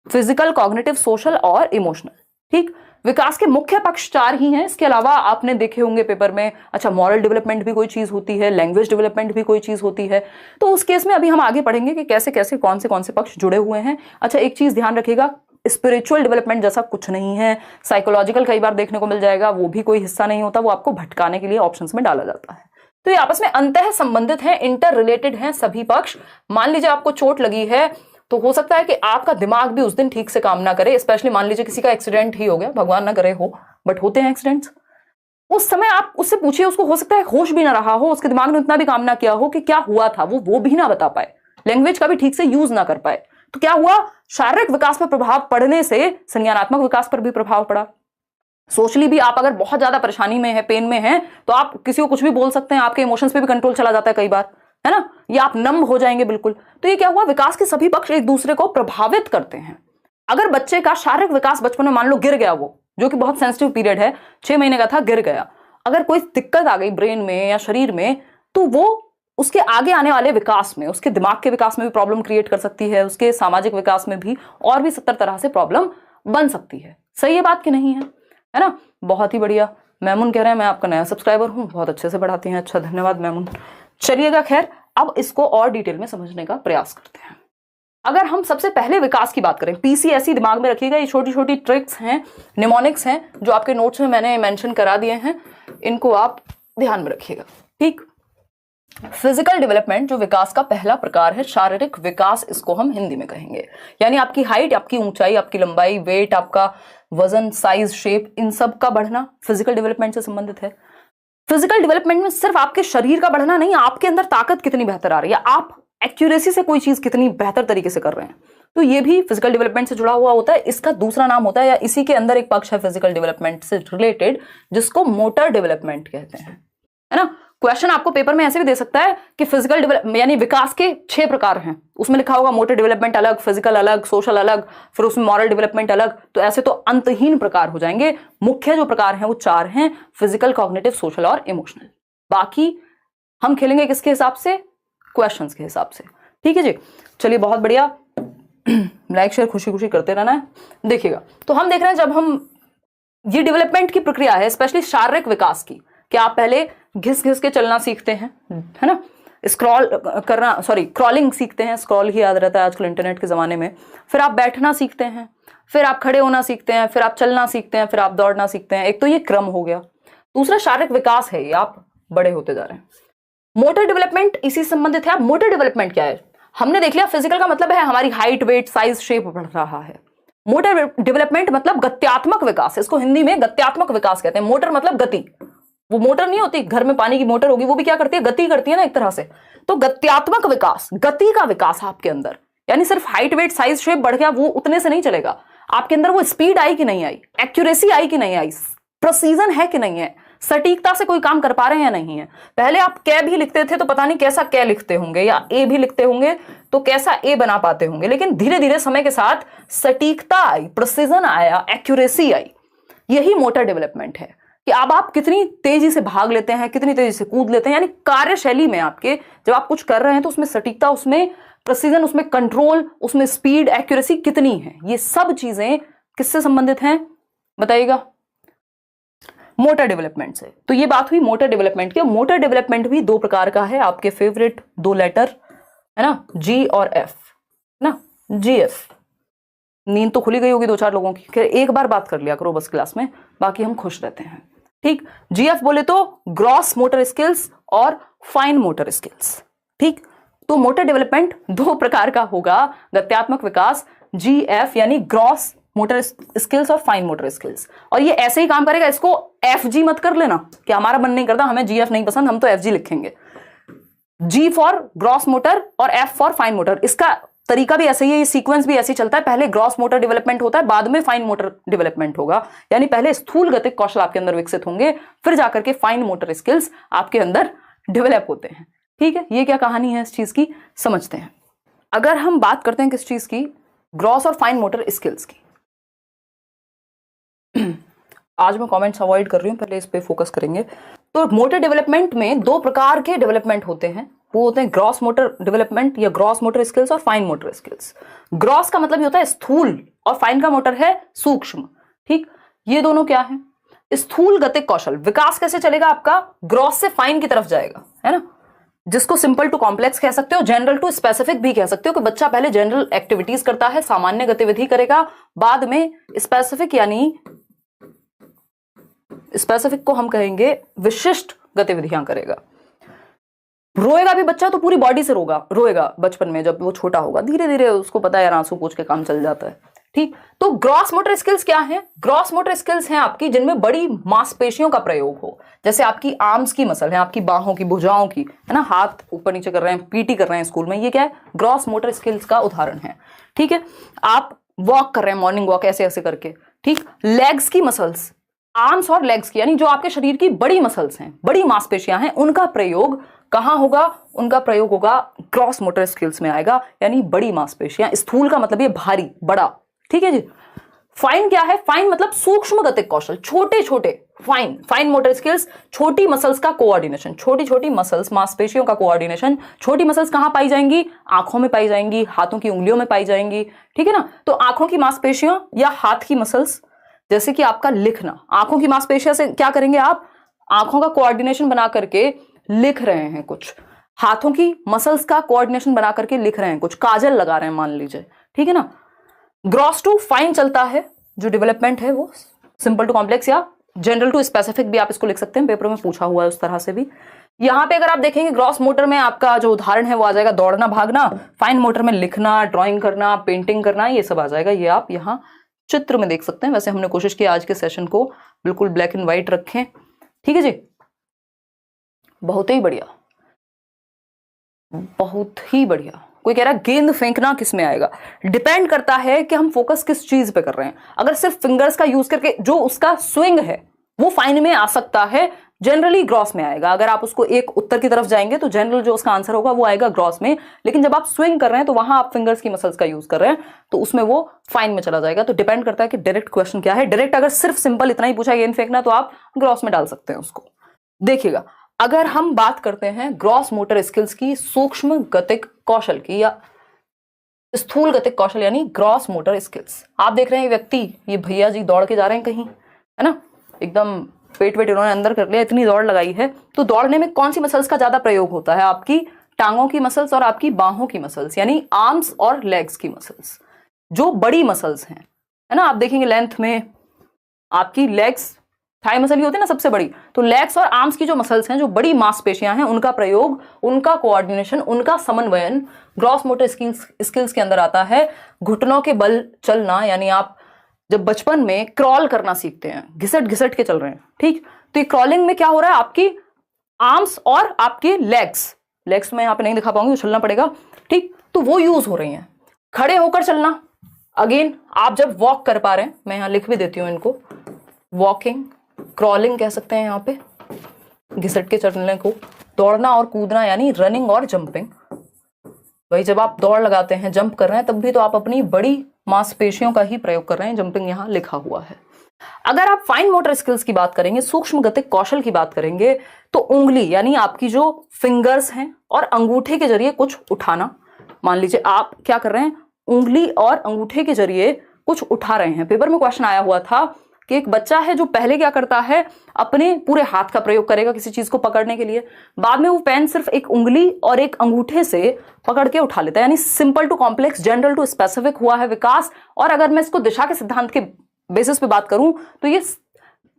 S1: फिजिकल, कॉग्निटिव, सोशल और इमोशनल, ठीक। विकास के मुख्य पक्ष 4 ही हैं। इसके अलावा आपने देखे होंगे पेपर में, अच्छा मॉरल डेवलपमेंट भी कोई चीज होती है, लैंग्वेज डेवलपमेंट भी कोई चीज होती है। तो उस केस में अभी हम आगे पढ़ेंगे कि कैसे कैसे कौन से पक्ष जुड़े हुए हैं। अच्छा एक चीज ध्यान रखिएगा, स्पिरिचुअल डेवलपमेंट जैसा कुछ नहीं है। साइकोलॉजिकल कई बार देखने को मिल जाएगा, वो भी कोई हिस्सा नहीं होता, वो आपको भटकाने के लिए ऑप्शंस में डाला जाता है। तो ये आपस में अंतः संबंधित हैं, इंटर रिलेटेड हैं सभी पक्ष। मान लीजिए आपको चोट लगी है तो हो सकता है कि आपका दिमाग भी उस दिन ठीक से काम ना करे, स्पेशली मान लीजिए किसी का एक्सीडेंट ही हो गया, भगवान ना करे हो, बट होते हैं एक्सीडेंट्स। उस समय आप उससे पूछिए, उसको हो सकता है होश भी ना रहा हो, उसके दिमाग ने उतना भी काम ना किया हो कि क्या हुआ था, वो भी ना बता पाए, लैंग्वेज का भी ठीक से यूज ना कर पाए। तो क्या हुआ, शारीरिक विकास पर प्रभाव पड़ने से संज्ञानात्मक विकास पर भी प्रभाव पड़ा। सोशली भी आप अगर बहुत ज्यादा परेशानी में है, पेन में है, तो आप किसी को कुछ भी बोल सकते हैं, आपके इमोशंस पे भी कंट्रोल चला जाता है कई बार, है ना, या आप नम हो जाएंगे बिल्कुल। तो ये क्या हुआ, विकास के सभी पक्ष एक दूसरे को प्रभावित करते हैं। अगर बच्चे का शारीरिक विकास बचपन में मान लो गिर गया, वो जो कि बहुत सेंसिटिव पीरियड है, 6 महीने का था, गिर गया, अगर कोई दिक्कत आ गई ब्रेन में या शरीर में, तो वो उसके आगे आने वाले विकास में, उसके दिमाग के विकास में भी प्रॉब्लम क्रिएट कर सकती है, उसके सामाजिक विकास में भी, और भी 70 तरह से प्रॉब्लम बन सकती है। सही है बात कि नहीं है, है ना। बहुत ही बढ़िया। मैमुन कह रहे हैं मैं आपका नया सब्सक्राइबर हूं, बहुत अच्छे से पढ़ाती हैं, अच्छा धन्यवाद मैमुन। चलिएगा खैर, अब इसको और डिटेल में समझने का प्रयास करते हैं। अगर हम सबसे पहले विकास की बात करें, पीसीएसई दिमाग में रखिएगा, ये छोटी छोटी ट्रिक्स हैं, निमोनिक्स हैं, जो आपके नोट्स में मैंने मेंशन करा दिए हैं, इनको आप ध्यान में रखिएगा, ठीक। फिजिकल डेवलपमेंट जो विकास का पहला प्रकार है, शारीरिक विकास इसको हम हिंदी में कहेंगे, यानी आपकी हाइट, आपकी ऊंचाई, आपकी लंबाई, वेट, आपका वजन, साइज, शेप, इन सब का बढ़ना फिजिकल डेवलपमेंट से संबंधित है। फिजिकल डेवलपमेंट में सिर्फ आपके शरीर का बढ़ना नहीं, आपके अंदर ताकत कितनी बेहतर आ रही है, आप एक्यूरेसी से कोई चीज कितनी बेहतर तरीके से कर रहे हैं, तो ये भी फिजिकल डेवलपमेंट से जुड़ा हुआ होता है। इसका दूसरा नाम होता है, या इसी के अंदर एक पक्ष है फिजिकल डेवलपमेंट से रिलेटेड, जिसको मोटर डेवलपमेंट कहते हैं, है ना। क्वेश्चन आपको पेपर में ऐसे भी दे सकता है कि फिजिकल डेवलपमेंट यानी विकास के 6 प्रकार हैं, उसमें लिखा होगा मोटर डेवलपमेंट अलग, फिजिकल अलग, सोशल अलग, फिर उसमें मॉरल डेवलपमेंट अलग, तो ऐसे तो अंतहीन प्रकार हो जाएंगे। मुख्य जो प्रकार हैं वो 4 हैं, फिजिकल, कॉग्निटिव, सोशल और इमोशनल। बाकी हम खेलेंगे किसके हिसाब से, क्वेश्चंस के हिसाब से, ठीक है जी। चलिए बहुत बढ़िया, लाइक शेयर खुशी खुशी करते रहना है। देखिएगा, तो हम देख रहे हैं जब हम ये डेवलपमेंट की प्रक्रिया है, स्पेशली शारीरिक विकास की, कि आप पहले घिस घिस के चलना सीखते हैं, है ना, स्क्रॉल करना, सॉरी क्रॉलिंग सीखते हैं, स्क्रॉल ही याद रहता है आजकल इंटरनेट के जमाने में, फिर आप बैठना सीखते हैं, फिर आप खड़े होना सीखते हैं, फिर आप चलना सीखते हैं, फिर आप दौड़ना सीखते हैं। एक तो ये क्रम हो गया। दूसरा शारीरिक विकास है, ये आप बड़े होते जा रहे हैं। मोटर डेवलपमेंट इसी से संबंधित है। मोटर डेवलपमेंट क्या है, हमने देख लिया, फिजिकल का मतलब है हमारी हाइट, वेट, साइज, शेप बढ़ रहा है। मोटर डेवलपमेंट मतलब गत्यात्मक विकास, इसको हिंदी में गत्यात्मक विकास कहते हैं। मोटर मतलब गति, वो मोटर नहीं होती घर में पानी की मोटर होगी, वो भी क्या करती है, गति करती है ना एक तरह से। तो गत्यात्मक विकास, गति का विकास आपके अंदर, यानी सिर्फ हाइट, वेट, साइज, शेप बढ़ गया, वो उतने से नहीं चलेगा। आपके अंदर वो स्पीड आई कि नहीं आई, एक्यूरेसी आई कि नहीं आई, प्रिसीजन है कि नहीं है, सटीकता से कोई काम कर पा रहे हैं या नहीं है। पहले आप कै भी लिखते थे तो पता नहीं कैसा कै लिखते होंगे, या ए भी लिखते होंगे तो कैसा ए बना पाते होंगे, लेकिन धीरे धीरे समय के साथ सटीकता आई, प्रिसीजन आया, एक्यूरेसी आई। यही मोटर डेवलपमेंट है कि अब आप कितनी तेजी से भाग लेते हैं, कितनी तेजी से कूद लेते हैं, यानी कार्यशैली में आपके जब आप कुछ कर रहे हैं तो उसमें सटीकता, उसमें प्रिसीजन, उसमें कंट्रोल, उसमें स्पीड, एक्यूरेसी कितनी है, ये सब चीजें किससे संबंधित हैं बताइएगा, मोटर डेवलपमेंट से। तो ये बात हुई मोटर डेवलपमेंट की। मोटर डेवलपमेंट भी 2 प्रकार का है, आपके फेवरेट 2 लेटर है ना, जी और एफ ना, जी एफ। नींद तो खुली गई होगी 2-4 लोगों की, एक बार बात कर लिया करो बस क्लास में, बाकी हम खुश रहते हैं, ठीक। जीएफ बोले तो ग्रॉस मोटर स्किल्स और फाइन मोटर स्किल्स, ठीक। तो मोटर डेवलपमेंट 2 प्रकार का होगा, गत्यात्मक विकास, जीएफ यानी ग्रॉस मोटर स्किल्स और फाइन मोटर स्किल्स। और ये ऐसे ही काम करेगा, इसको एफजी मत कर लेना कि हमारा मन नहीं करता, हमें जीएफ नहीं पसंद, हम तो एफजी लिखेंगे। जी फॉर ग्रॉस मोटर और एफ फॉर फाइन मोटर। इसका तरीका भी ऐसे ही है, ये सीक्वेंस भी ऐसे ही चलता है, पहले ग्रॉस मोटर डेवलपमेंट होता है, बाद में फाइन मोटर डेवलपमेंट होगा। यानी पहले स्थूल गतिक कौशल आपके अंदर विकसित होंगे, फिर जाकर के फाइन मोटर स्किल्स आपके अंदर डेवलप होते हैं, ठीक है। ये क्या कहानी है इस चीज की, समझते हैं। अगर हम बात करते हैं किस चीज की, ग्रॉस और फाइन मोटर स्किल्स की। आज मैं कमेंट्स अवॉइड कर रही हूं, पहले इस पे फोकस करेंगे। तो मोटर डेवलपमेंट में 2 प्रकार के डेवलपमेंट होते हैं, वो होते हैं ग्रॉस मोटर डेवलपमेंट या ग्रॉस मोटर स्किल्स और फाइन मोटर स्किल्स। ग्रॉस का मतलब ये होता है स्थूल, और फाइन का मोटर है सूक्ष्म, ठीक। ये दोनों क्या है? स्थूल गतिक कौशल। विकास कैसे चलेगा आपका? ग्रॉस से फाइन की तरफ जाएगा, है ना, जिसको सिंपल टू कॉम्प्लेक्स कह सकते हो, जनरल टू स्पेसिफिक भी कह सकते हो, कि बच्चा पहले जनरल एक्टिविटीज करता है, सामान्य गतिविधि करेगा, बाद में स्पेसिफिक, यानी स्पेसिफिक को हम कहेंगे विशिष्ट गतिविधियां करेगा। रोएगा भी बच्चा तो पूरी बॉडी से रोएगा बचपन में, जब वो छोटा होगा, धीरे धीरे उसको पता है आंसू पोंछ के काम चल जाता है, ठीक। तो ग्रॉस मोटर स्किल्स क्या है? ग्रॉस मोटर स्किल्स हैं आपकी जिनमें बड़ी मांसपेशियों का प्रयोग हो, जैसे आपकी आर्म्स की मसल है, आपकी बाहों की, भुजाओं की, है ना, हाथ ऊपर नीचे कर रहे हैं, पीटी कर रहे हैं स्कूल में, ये क्या है? ग्रॉस मोटर स्किल्स का उदाहरण है, ठीक है। आप वॉक कर रहे हैं, मॉर्निंग वॉक ऐसे ऐसे करके, ठीक। लेग्स की मसल्स, आर्म्स और लेग्स की, यानी जो आपके शरीर की बड़ी मसल्स हैं, बड़ी मांसपेशियां हैं, उनका प्रयोग कहां होगा? उनका प्रयोग होगा ग्रॉस मोटर स्किल्स में आएगा, यानी बड़ी मांसपेशियां। स्थूल का मतलब ये भारी, बड़ा, ठीक है जी। फाइन क्या है? फाइन मतलब सूक्ष्म गतिक कौशल, छोटे छोटे। फाइन मोटर स्किल्स, छोटी मसल्स का कोऑर्डिनेशन, छोटी छोटी मसल्स, मांसपेशियों का कोऑर्डिनेशन। छोटी मसल्स कहां पाई जाएंगी? आंखों में पाई जाएंगी, हाथों की उंगलियों में पाई जाएंगी, ठीक है ना। तो आंखों की मांसपेशियों या हाथ की मसल्स, जैसे कि आपका लिखना, आंखों की मांसपेशियों से क्या करेंगे आप? आंखों का कोऑर्डिनेशन बना करके लिख रहे हैं कुछ, हाथों की मसल्स का कोऑर्डिनेशन बना करके लिख रहे हैं कुछ, काजल लगा रहे हैं मान लीजिए, ठीक है ना। ग्रॉस टू फाइन चलता है, जो डेवलपमेंट है वो सिंपल टू कॉम्प्लेक्स या जनरल टू स्पेसिफिक भी आप इसको लिख सकते हैं, पेपर में पूछा हुआ है उस तरह से भी। यहां पे अगर आप देखेंगे ग्रॉस मोटर में आपका जो उदाहरण है वो आ जाएगा दौड़ना, भागना। फाइन मोटर में लिखना, ड्राइंग करना, पेंटिंग करना, ये सब आ जाएगा। ये आप यहाँ चित्र में देख सकते हैं। वैसे हमने कोशिश की आज के सेशन को बिल्कुल ब्लैक एंड व्हाइट रखें, ठीक है जी। बहुत ही बढ़िया, बहुत ही बढ़िया। कोई कह रहा है गेंद फेंकना किस में आएगा? डिपेंड करता है कि हम फोकस किस चीज पे कर रहे हैं। अगर सिर्फ फिंगर्स का यूज करके जो उसका स्विंग है वो फाइन में आ सकता है, जनरली ग्रॉस में आएगा। अगर आप उसको एक उत्तर की तरफ जाएंगे तो जनरल जो उसका आंसर होगा वो आएगा ग्रॉस में, लेकिन जब आप स्विंग कर रहे हैं तो वहां आप फिंगर्स की मसल्स का यूज कर रहे हैं तो उसमें वो फाइन में चला जाएगा। तो डिपेंड करता है कि डायरेक्ट क्वेश्चन क्या है। डायरेक्ट अगर सिर्फ सिंपल इतना ही पूछा गेंद फेंकना तो आप ग्रॉस में डाल सकते हैं उसको। देखिएगा, अगर हम बात करते हैं ग्रॉस मोटर स्किल्स की, सूक्ष्म गतिक कौशल की या स्थूल गतिक कौशल यानी ग्रॉस मोटर स्किल्स, आप देख रहे हैं व्यक्ति, ये भैया जी दौड़ के जा रहे हैं कहीं, है ना, एकदम पेट वेट इन्होंने अंदर कर लिया, इतनी दौड़ लगाई है। तो दौड़ने में कौन सी मसल्स का ज्यादा प्रयोग होता है? आपकी टांगों की मसल्स और आपकी बाहों की मसल्स, यानी आर्म्स और लेग्स की मसल्स, जो बड़ी मसल्स हैं, है ना। आप देखेंगे लेंथ में आपकी लेग्स, थाई मसल ही होती है ना सबसे बड़ी, तो लेग्स और आर्म्स की जो मसल्स हैं, जो बड़ी मांसपेशियां हैं, उनका प्रयोग, उनका कोऑर्डिनेशन, उनका समन्वयन ग्रॉस मोटर स्किल्स के अंदर आता है। घुटनों के बल चलना, यानी आप जब बचपन में क्रॉल करना सीखते हैं, घिसट घिसट के चल रहे हैं, ठीक, तो ये क्रॉलिंग में क्या हो रहा है? आपकी आर्म्स और आपके लेग्स में यहाँ पे नहीं दिखा पाऊंगी, उछलना पड़ेगा, ठीक, तो वो यूज हो रही हैं। खड़े होकर चलना, अगेन आप जब वॉक कर पा रहे हैं, मैं यहाँ लिख भी देती हूँ इनको, वॉकिंग, क्रॉलिंग कह सकते हैं यहाँ पे, घिसट के चलने को। दौड़ना और कूदना यानी रनिंग और जंपिंग, भाई जब आप दौड़ लगाते हैं, जंप कर रहे हैं, तब भी तो आप अपनी बड़ी मांसपेशियों का ही प्रयोग कर रहे हैं, जंपिंग यहाँ लिखा हुआ है। अगर आप फाइन मोटर स्किल्स की बात करेंगे, सूक्ष्म गतिक कौशल की बात करेंगे, तो उंगली यानी आपकी जो फिंगर्स हैं और अंगूठे के जरिए कुछ उठाना। मान लीजिए आप क्या कर रहे हैं, उंगली और अंगूठे के जरिए कुछ उठा रहे हैं। पेपर में क्वेश्चन आया हुआ था कि एक बच्चा है जो पहले क्या करता है, अपने पूरे हाथ का प्रयोग करेगा किसी चीज को पकड़ने के लिए, बाद में वो पेन सिर्फ एक उंगली और एक अंगूठे से पकड़ के उठा लेता है। यानी simple to complex, general to specific हुआ है विकास। और अगर मैं इसको दिशा के सिद्धांत के बेसिस पे बात करूं तो ये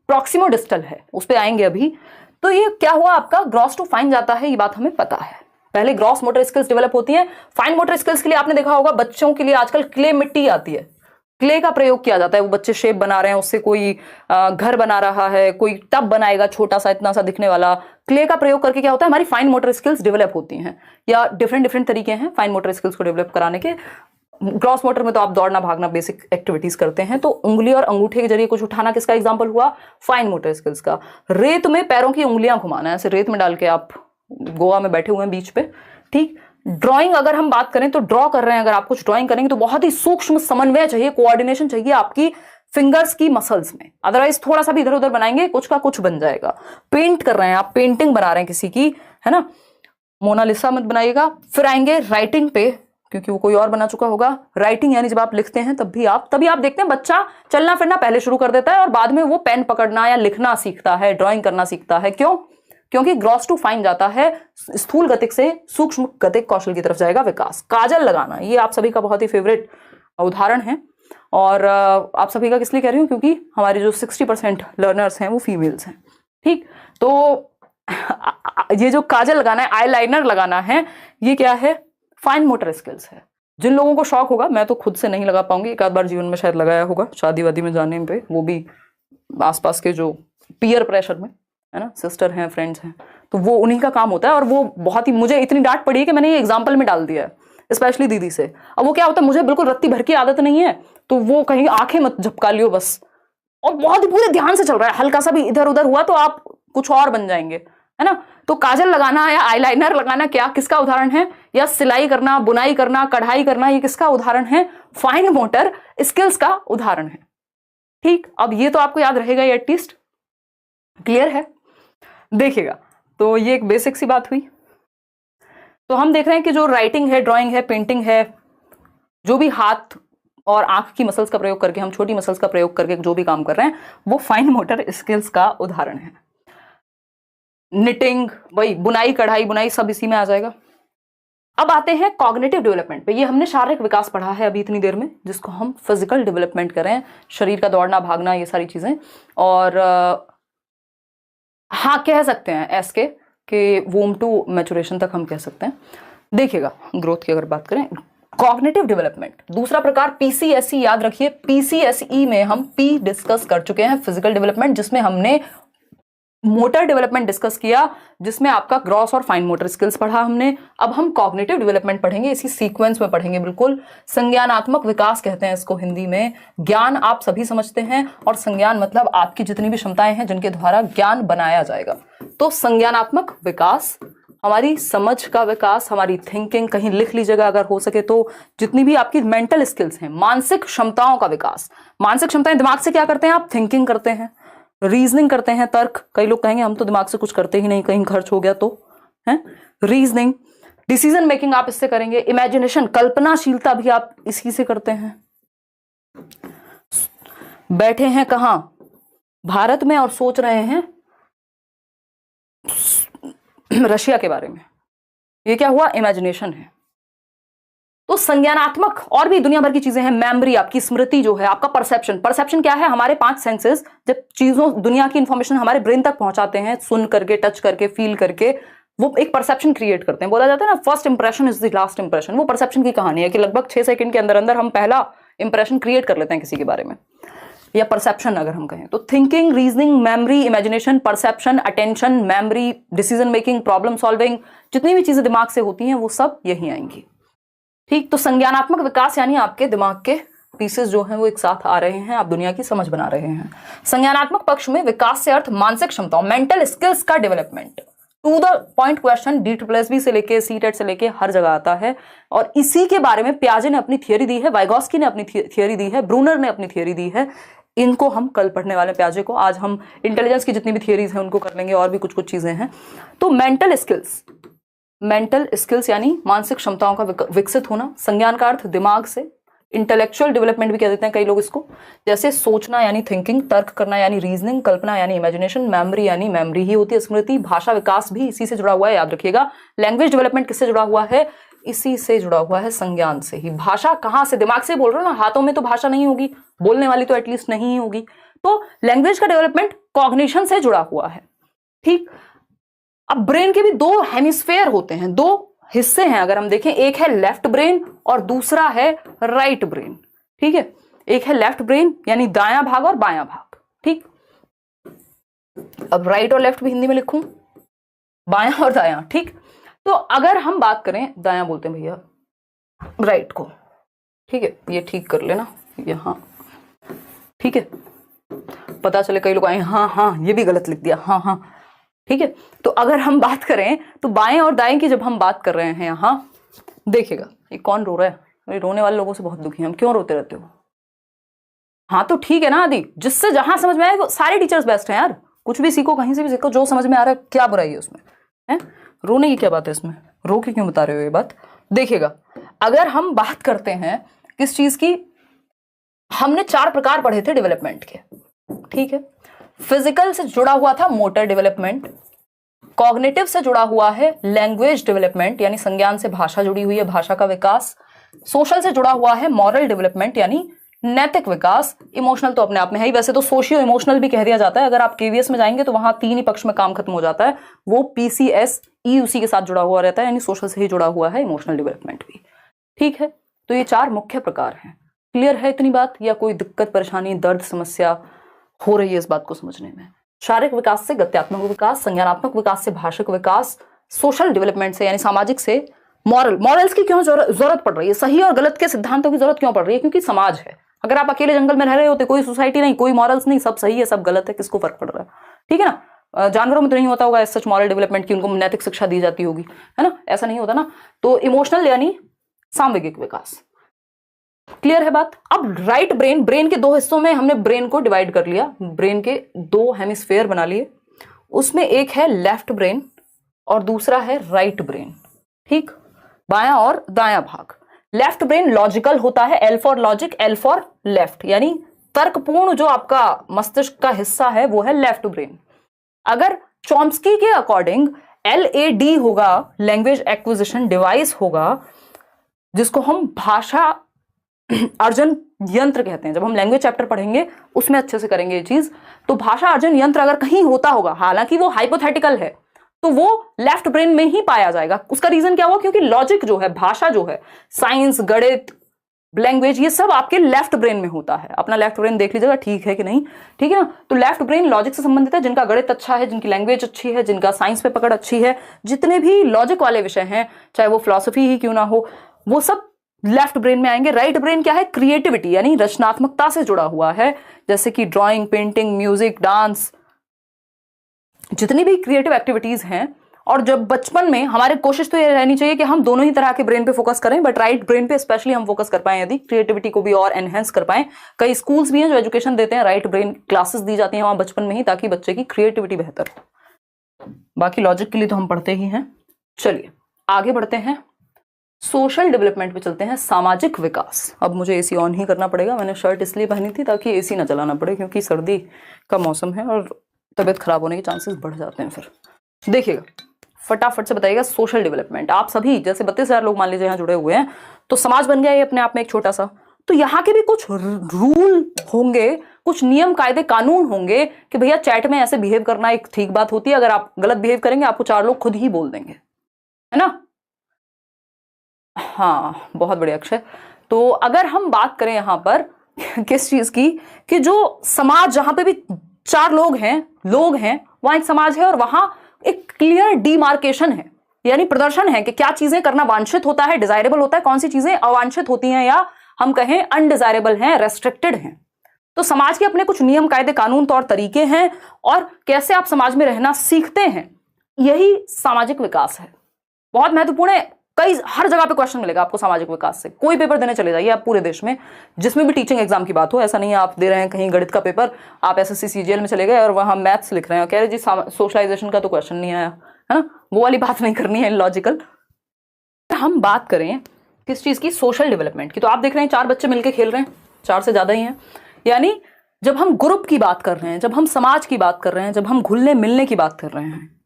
S1: प्रॉक्सिमो डिस्टल है, उस पर आएंगे अभी। तो ये क्या हुआ, आपका ग्रॉस टू फाइन जाता है, ये बात हमें पता है। पहले ग्रॉस मोटर स्किल्स डेवलप होती हैं। फाइन मोटर स्किल्स के लिए आपने देखा होगा बच्चों के लिए आजकल क्ले मिट्टी आती है, क्ले का प्रयोग किया जाता है। वो बच्चे शेप बना रहे हैं, उससे कोई घर बना रहा है, कोई टब बनाएगा छोटा सा, इतना सा दिखने वाला। क्ले का प्रयोग करके क्या होता है, हमारी फाइन मोटर स्किल्स डेवलप होती हैं। या डिफरेंट तरीके हैं फाइन मोटर स्किल्स को डेवलप कराने के। ग्रॉस मोटर में तो आप दौड़ना भागना बेसिक एक्टिविटीज करते हैं, तो उंगली और अंगूठे के जरिए कुछ उठाना किसका एग्जाम्पल हुआ, फाइन मोटर स्किल्स का। रेत में पैरों की उंगलियां घुमाना, ऐसे रेत में डाल के आप गोवा में बैठे हुए हैं बीच पे, ठीक। ड्राइंग अगर हम बात करें तो ड्रॉ कर रहे हैं, अगर आप कुछ ड्राइंग करेंगे तो बहुत ही सूक्ष्म समन्वय चाहिए, कोऑर्डिनेशन चाहिए आपकी फिंगर्स की मसल्स में, अदरवाइज थोड़ा सा भी इधर उधर बनाएंगे कुछ का कुछ बन जाएगा। पेंट कर रहे हैं आप, पेंटिंग बना रहे हैं किसी की, है ना, मोनालिसा मत बनाइएगा। फिर आएंगे राइटिंग पे, क्योंकि वो कोई और बना चुका होगा। राइटिंग यानी जब आप लिखते हैं तभी आप देखते हैं बच्चा चलना फिरना पहले शुरू कर देता है और बाद में वो पेन पकड़ना या लिखना सीखता है, ड्राइंग करना सीखता है। क्यों? क्योंकि ग्रॉस टू फाइन जाता है, स्थूल गतिक से सूक्ष्म गतिक कौशल की तरफ जाएगा विकास। काजल लगाना, ये आप सभी का बहुत ही फेवरेट उदाहरण है। और आप सभी का किस लिए कह रही हूँ? क्योंकि हमारे जो 60% लर्नर्स हैं वो फीमेल्स हैं। ठीक, तो ये जो काजल लगाना है, आईलाइनर लगाना है, ये क्या है? फाइन मोटर स्किल्स है। जिन लोगों को शौक होगा, मैं तो खुद से नहीं लगा पाऊंगी, एक आध बार जीवन में शायद लगाया होगा शादी वादी में जाने पे, वो भी आसपास के जो पीयर प्रेशर में, है ना, सिस्टर हैं, फ्रेंड्स हैं, तो वो उन्हीं का काम होता है। और वो बहुत ही, मुझे इतनी डांट पड़ी है कि मैंने ये एग्जाम्पल में डाल दिया है, स्पेशली दीदी से। अब वो क्या होता है, मुझे बिल्कुल रत्ती भर की आदत नहीं है, तो वो कहीं आंखें मत झपका लियो बस, और बहुत ही पूरे ध्यान से चल रहा है, हल्का सा भी इधर उधर हुआ तो आप कुछ और बन जाएंगे, है ना। तो काजल लगाना या आईलाइनर लगाना क्या किसका उदाहरण है? या सिलाई करना, बुनाई करना, कढ़ाई करना, ये किसका उदाहरण है? फाइन मोटर स्किल्स का उदाहरण है। ठीक, अब ये तो आपको याद रहेगा ही एटलीस्ट, क्लियर है? देखिएगा, तो ये एक बेसिक सी बात हुई। तो हम देख रहे हैं कि जो राइटिंग है, ड्राइंग है, पेंटिंग है, जो भी हाथ और आंख की मसल्स का प्रयोग करके, हम छोटी मसल्स का प्रयोग करके जो भी काम कर रहे हैं, वो फाइन मोटर स्किल्स का उदाहरण है। निटिंग, वही बुनाई, कढ़ाई, बुनाई, सब इसी में आ जाएगा। अब आते हैं कॉग्निटिव डेवलपमेंट पे। ये हमने शारीरिक विकास पढ़ा है अभी इतनी देर में, जिसको हम फिजिकल डेवलपमेंट करें, शरीर का दौड़ना भागना, ये सारी चीजें। और हाँ, कह सकते हैं एसके कि वोम टू मैचुरेशन तक हम कह सकते हैं। देखिएगा, ग्रोथ की अगर बात करें, कॉग्निटिव डेवलपमेंट दूसरा प्रकार पीसीएसई, याद रखिए पीसीएसई में हम पी डिस्कस कर चुके हैं, फिजिकल डेवलपमेंट, जिसमें हमने मोटर डेवलपमेंट डिस्कस किया, जिसमें आपका ग्रॉस और फाइन मोटर स्किल्स पढ़ा हमने। अब हम कॉग्निटिव डेवलपमेंट पढ़ेंगे, इसी सीक्वेंस में पढ़ेंगे बिल्कुल। संज्ञानात्मक विकास कहते हैं इसको हिंदी में। ज्ञान आप सभी समझते हैं, और संज्ञान मतलब आपकी जितनी भी क्षमताएं हैं जिनके द्वारा ज्ञान बनाया जाएगा। तो संज्ञानात्मक विकास, हमारी समझ का विकास, हमारी थिंकिंग, कहीं लिख लीजिएगा अगर हो सके तो, जितनी भी आपकी मेंटल स्किल्स हैं, मानसिक क्षमताओं का विकास। मानसिक क्षमताएं, दिमाग से क्या करते हैं आप? थिंकिंग करते हैं, रीजनिंग करते हैं, तर्क। कई लोग कहेंगे हम तो दिमाग से कुछ करते ही नहीं, कहीं खर्च हो गया तो, है। रीजनिंग, डिसीजन मेकिंग आप इससे करेंगे। इमेजिनेशन, कल्पनाशीलता भी आप इसी से करते हैं। बैठे हैं कहां? भारत में, और सोच रहे हैं रशिया के बारे में। ये क्या हुआ? इमेजिनेशन है। तो संज्ञानात्मक और भी दुनिया भर की चीजें हैं। मेमोरी, आपकी स्मृति जो है, आपका परसेप्शन। परसेप्शन क्या है? हमारे 5 सेंसेस जब चीजों, दुनिया की इंफॉर्मेशन हमारे ब्रेन तक पहुंचाते हैं, सुन करके, टच करके, फील करके, वो एक परसेप्शन क्रिएट करते हैं। बोला जाता है ना, first impression is the last impression. वो परसेप्शन की कहानी है कि लगभग 6 सेकंड के अंदर अंदर हम पहला इंप्रेशन क्रिएट कर लेते हैं किसी के बारे में, या परसेप्शन अगर हम कहें तो। Thinking, reasoning, memory, imagination, perception, attention, memory, decision making, problem solving, जितनी भी चीजें दिमाग से होती हैं वो सब यही आएंगी। ठीक, तो संज्ञानात्मक विकास यानी आपके दिमाग के पीसेस जो हैं वो एक साथ आ रहे हैं, आप दुनिया की समझ बना रहे हैं। संज्ञानात्मक पक्ष में विकास से अर्थ मानसिक क्षमताओं, मेंटल स्किल्स का development. To the point question DSSB से लेके सीटेट से लेके हर जगह आता है, और इसी के बारे में पियाजे ने अपनी थियरी दी है, वाइगोस्की ने अपनी थियरी दी है, ब्रूनर ने अपनी थियरी दी है। इनको हम कल पढ़ने वाले पियाजे को। आज हम इंटेलिजेंस की जितनी भी थियरीज हैं उनको कर लेंगे, और भी कुछ कुछ चीजें हैं। तो मेंटल स्किल्स यानी मानसिक क्षमताओं का विकसित होना। संज्ञान का अर्थ दिमाग से, इंटेलेक्चुअल डेवलपमेंट भी कह देते हैं कई लोग इसको, जैसे सोचना यानी थिंकिंग, तर्क करना यानी रीजनिंग, कल्पना यानी इमेजिनेशन, मेमोरी यानी मेमोरी ही होती है स्मृति, भाषा विकास भी इसी से जुड़ा हुआ है, याद रखिएगा। लैंग्वेज डेवलपमेंट किससे जुड़ा हुआ है? इसी से जुड़ा हुआ है, संज्ञान से ही। भाषा कहाँ से? दिमाग से बोल रहे हो ना, हाथों में तो भाषा नहीं होगी, बोलने वाली तो एटलीस्ट नहीं होगी। तो लैंग्वेज का डेवलपमेंट कॉग्निशन से जुड़ा हुआ है। ठीक, अब ब्रेन के भी 2 हेमिस्फेयर होते हैं, 2 हिस्से हैं अगर हम देखें। एक है लेफ्ट ब्रेन और दूसरा है राइट ब्रेन। ठीक है, एक है लेफ्ट ब्रेन यानी दायां भाग और बायां भाग। ठीक, अब राइट और लेफ्ट भी हिंदी में लिखूं, बायां और दायां। ठीक, तो अगर हम बात करें, दायां बोलते हैं भैया राइट को, ठीक है, ये ठीक कर लेना यहां, ठीक है, पता चले कई लोग आए हाँ ये भी गलत लिख दिया, हाँ, ठीक है। तो अगर हम बात करें तो बाएं और दाएं की जब हम बात कर रहे हैं यहां, देखिएगा ये कौन रो रहा है? रोने वाले लोगों से बहुत दुखी हैं हम, क्यों रोते रहते हो? हाँ तो ठीक है ना आदि, जिससे जहां समझ में आए वो सारे टीचर्स बेस्ट हैं यार, कुछ भी सीखो, कहीं से भी सीखो, जो समझ में आ रहा है, क्या बुराई है उसमें? है रोने की क्या बात है इसमें? रो के क्यों बता रहे हो ये बात? देखिएगा, अगर हम बात करते हैं किस चीज की, हमने 4 प्रकार पढ़े थे डेवलपमेंट के, ठीक है। फिजिकल से जुड़ा हुआ था मोटर डेवलपमेंट, कॉग्निटिव से जुड़ा हुआ है लैंग्वेज डेवलपमेंट यानी संज्ञान से भाषा जुड़ी हुई है, भाषा का विकास, सोशल से जुड़ा हुआ है मॉरल डेवलपमेंट यानी नैतिक विकास, इमोशनल तो अपने आप में है ही, वैसे तो सोशियो इमोशनल भी कह दिया जाता है, अगर आप केवीएस में जाएंगे तो वहां 3 ही पक्ष में काम खत्म हो जाता है, वो पीसीएस ई उसी के साथ जुड़ा हुआ रहता है, यानी सोशल से ही जुड़ा हुआ है इमोशनल डेवलपमेंट भी, ठीक है। तो ये 4 मुख्य प्रकार हैं। क्लियर है इतनी बात, या कोई दिक्कत परेशानी दर्द समस्या हो रही है इस बात को समझने में? शारीरिक विकास से गत्यात्मक विकास, संज्ञानात्मक विकास से भाषिक विकास, सोशल डेवलपमेंट से यानी सामाजिक से मॉरल्स की क्यों जरूरत पड़ रही है, सही और गलत के सिद्धांतों की जरूरत क्यों पड़ रही है? क्योंकि समाज है। अगर आप अकेले जंगल में रह रहे होते, कोई सोसाइटी नहीं, कोई मॉरल्स नहीं, सब सही है सब गलत है, किसको फर्क पड़ रहा है? ठीक है ना। जानवरों में तो नहीं होता होगा सच मॉरल डेवलपमेंट की, उनको नैतिक शिक्षा दी जाती होगी, है ना, ऐसा नहीं होता ना। तो इमोशनल यानी सामूहिक विकास। क्लियर है बात? अब राइट ब्रेन के 2 हिस्सों में हमने ब्रेन को डिवाइड कर लिया, ब्रेन के 2 हेमिस्फेयर बना लिए, उसमें एक है लेफ्ट ब्रेन और दूसरा है राइट ब्रेन, ठीक, बायां और दायां भाग। लेफ्ट ब्रेन लॉजिकल होता है, L for logic, L for left, यानी तर्कपूर्ण जो आपका मस्तिष्क का हिस्सा है वो है लेफ्ट ब्रेन। अगर चॉम्स्की के अकॉर्डिंग LAD होगा, लैंग्वेज एक्विजिशन डिवाइस होगा, जिसको हम भाषा अर्जन यंत्र कहते हैं। जब हम लैंग्वेज चैप्टर पढ़ेंगे उसमें अच्छे से करेंगे ये चीज। तो भाषा अर्जन यंत्र अगर कहीं होता होगा, हालांकि वो हाइपोथेटिकल है, तो वो लेफ्ट ब्रेन में ही पाया जाएगा। उसका रीजन क्या हुआ? क्योंकि लॉजिक जो है, भाषा जो है, साइंस, गणित, लैंग्वेज, ये सब आपके लेफ्ट ब्रेन में होता है। अपना लेफ्ट ब्रेन देख लीजिएगा, ठीक है कि नहीं, ठीक है ना। तो लेफ्ट ब्रेन लॉजिक से संबंधित है, जिनका गणित अच्छा है, जिनकी लैंग्वेज अच्छी है, जिनका साइंस पे पकड़ अच्छी है, जितने भी लॉजिक वाले विषय हैं, चाहे वो फिलॉसफी ही क्यों ना हो, वो सब लेफ्ट ब्रेन में आएंगे। राइट ब्रेन क्या है? क्रिएटिविटी यानी रचनात्मकता से जुड़ा हुआ है, जैसे कि ड्राइंग, पेंटिंग, म्यूजिक, डांस, जितनी भी क्रिएटिव एक्टिविटीज हैं। और जब बचपन में हमारे कोशिश तो ये रहनी चाहिए कि हम दोनों ही तरह के ब्रेन पे फोकस करें, बट राइट ब्रेन पे स्पेशली हम फोकस कर पाए, यदि क्रिएटिविटी को भी और एनहेंस कर पाए। कई स्कूल्स भी हैं जो एजुकेशन देते हैं, राइट ब्रेन क्लासेस दी जाती हैं वहां बचपन में ही, ताकि बच्चे की क्रिएटिविटी बेहतर हो। बाकी लॉजिक के लिए तो हम पढ़ते ही हैं। चलिए आगे बढ़ते हैं, सोशल डेवलपमेंट पे चलते हैं, सामाजिक विकास। अब मुझे एसी ऑन ही करना पड़ेगा, मैंने शर्ट इसलिए पहनी थी ताकि एसी ना चलाना पड़े, क्योंकि सर्दी का मौसम है और तबीयत खराब होने के चांसेस बढ़ जाते हैं। फिर देखिएगा, फटाफट से बताइएगा, सोशल डेवलपमेंट। आप सभी जैसे 32,000 लोग मान लीजिए यहाँ जुड़े हुए हैं, तो समाज बन गया ये अपने आप में एक छोटा सा। तो यहाँ के भी कुछ रूल होंगे, कुछ नियम कायदे कानून होंगे कि भैया चैट में ऐसे बिहेव करना एक ठीक बात होती है, अगर आप गलत बिहेव करेंगे आपको 4 लोग खुद ही बोल देंगे, है ना। हाँ बहुत बढ़िया अक्षय। तो अगर हम बात करें यहाँ पर किस चीज की, कि जो समाज जहां पे भी 4 लोग हैं वहां एक समाज है, और वहां एक क्लियर डिमार्केशन है, यानी प्रदर्शन है कि क्या चीजें करना वांछित होता है, डिजायरेबल होता है, कौन सी चीजें अवांछित होती हैं, या हम कहें अनडिजायरेबल हैं, रेस्ट्रिक्टेड हैं। तो समाज के अपने कुछ नियम कायदे कानून तौर तरीके हैं, और कैसे आप समाज में रहना सीखते हैं, यही सामाजिक विकास है। बहुत महत्वपूर्ण है। हर जगह पे क्वेश्चन मिलेगा आपको सामाजिक विकास से। कोई पेपर देने चले जाइए आप पूरे देश में, जिसमें भी टीचिंग एग्जाम की बात हो, ऐसा नहीं है आप दे रहे हैं कहीं गणित का पेपर, आप SSC CGL में चले गए और वहां मैथ्स लिख रहे हैं, कह रहे जी सोशलाइजेशन का तो क्वेश्चन नहीं आया, है ना। वो वाली बात नहीं करनी है, लॉजिकल। हम बात करें किस चीज की? सोशल डेवलपमेंट की। तो आप देख रहे हैं 4 बच्चे मिलकर खेल रहे हैं, 4 से ज्यादा ही हैं। यानी जब हम ग्रुप की बात कर रहे हैं, जब हम समाज की बात कर रहे हैं, जब हम घुलने मिलने की बात कर रहे हैं।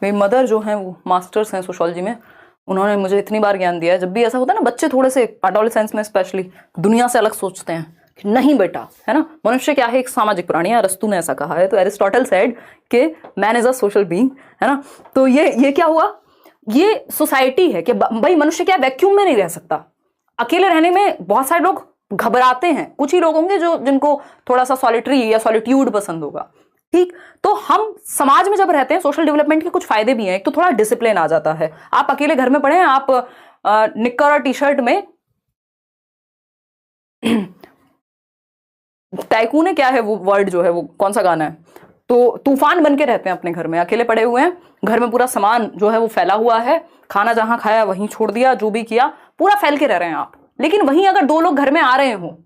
S1: मेरी मदर जो हैं वो मास्टर्स हैं सोशियोलॉजी में, उन्होंने मुझे इतनी बार ज्ञान दिया है, जब भी ऐसा होता है ना, बच्चे थोड़े से एडोलेसेंस में स्पेशली दुनिया से अलग सोचते हैं कि नहीं बेटा, है ना, मनुष्य क्या है, एक सामाजिक प्राणी है, अरस्तु ने ऐसा कहा है। तो एरिस्टोटल सेड कि man is a social being, है ना। तो ये क्या हुआ, ये सोसाइटी है कि भाई मनुष्य क्या वैक्यूम में नहीं रह सकता। अकेले रहने में बहुत सारे लोग घबराते हैं, कुछ ही लोग होंगे जिनको थोड़ा सा सॉलिटरी या सॉलिट्यूड पसंद होगा, ठीक। तो हम समाज में जब रहते हैं, सोशल डेवलपमेंट के कुछ फायदे भी हैं। एक तो थोड़ा डिसिप्लिन आ जाता है। आप अकेले घर में पढ़े, आप निक्कर और टी-शर्ट में टाइकून है, क्या है वो वर्ड जो है, वो कौन सा गाना है, तो तूफान बन के रहते हैं अपने घर में, अकेले पड़े हुए हैं, घर में पूरा सामान जो है वो फैला हुआ है, खाना जहां खाया वहीं छोड़ दिया, जो भी किया पूरा फैल के रह रहे हैं आप। लेकिन वहीं अगर 2 लोग घर में आ रहे हो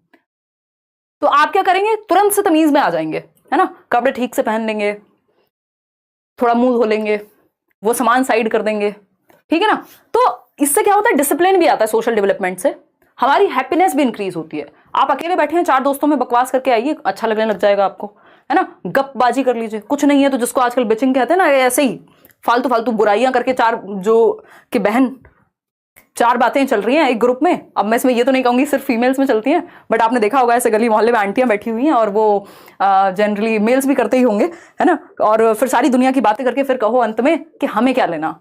S1: तो आप क्या करेंगे? तुरंत से तमीज में आ जाएंगे, है ना। कपड़े ठीक से पहन लेंगे, थोड़ा मुंह धो लेंगे, वो सामान साइड कर देंगे, ठीक है ना। तो इससे क्या होता है, डिसिप्लिन भी आता है सोशल डेवलपमेंट से, हमारी हैप्पीनेस भी इंक्रीज होती है। आप अकेले बैठे हैं, 4 दोस्तों में बकवास करके आइए, अच्छा लगने लग जाएगा आपको, है ना। गपबाजी कर लीजिए, कुछ नहीं है तो जिसको आजकल बिचिंग कहते हैं ना, ऐसे ही फालतू फालतू बुराइयां करके 4 जो कि बहन 4 बातें चल रही हैं एक ग्रुप में। अब मैं इसमें ये तो नहीं कहूंगी सिर्फ फीमेल्स में चलती हैं, बट आपने देखा होगा ऐसे गली मोहल्ले में आंटियां बैठी हुई हैं और वो जनरली मेल्स भी करते ही होंगे, है ना। और फिर सारी दुनिया की बातें करके फिर कहो अंत में कि हमें क्या लेना,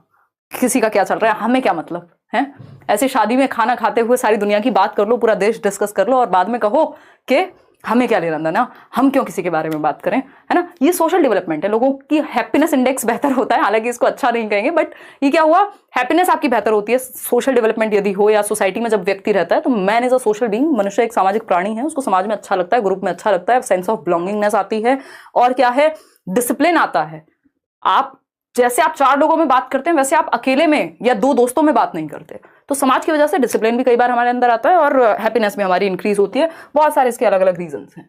S1: किसी का क्या चल रहा है, हमें क्या मतलब है। ऐसे शादी में खाना खाते हुए सारी दुनिया की बात कर लो, पूरा देश डिस्कस कर लो और बाद में कहो कि हमें क्या लेना देना, हम क्यों किसी के बारे में बात करें, है ना। ये सोशल डेवलपमेंट है, लोगों की हैप्पीनेस इंडेक्स बेहतर होता है। हालांकि इसको अच्छा नहीं कहेंगे, बट ये क्या हुआ, हैप्पीनेस आपकी बेहतर होती है सोशल डेवलपमेंट यदि हो, या सोसाइटी में जब व्यक्ति रहता है। तो man is a social being, मनुष्य एक सामाजिक प्राणी है, उसको समाज में अच्छा लगता है, ग्रुप में अच्छा लगता है, सेंस ऑफ बिलोंगिंगनेस आती है, और क्या है, डिसिप्लिन आता है। आप जैसे आप 4 लोगों में बात करते हैं वैसे आप अकेले में या 2 दोस्तों में बात नहीं करते। तो समाज की वजह से डिसिप्लिन भी कई बार हमारे अंदर आता है और हैप्पीनेस भी हमारी इंक्रीज होती है। बहुत सारे इसके अलग अलग रीजंस हैं।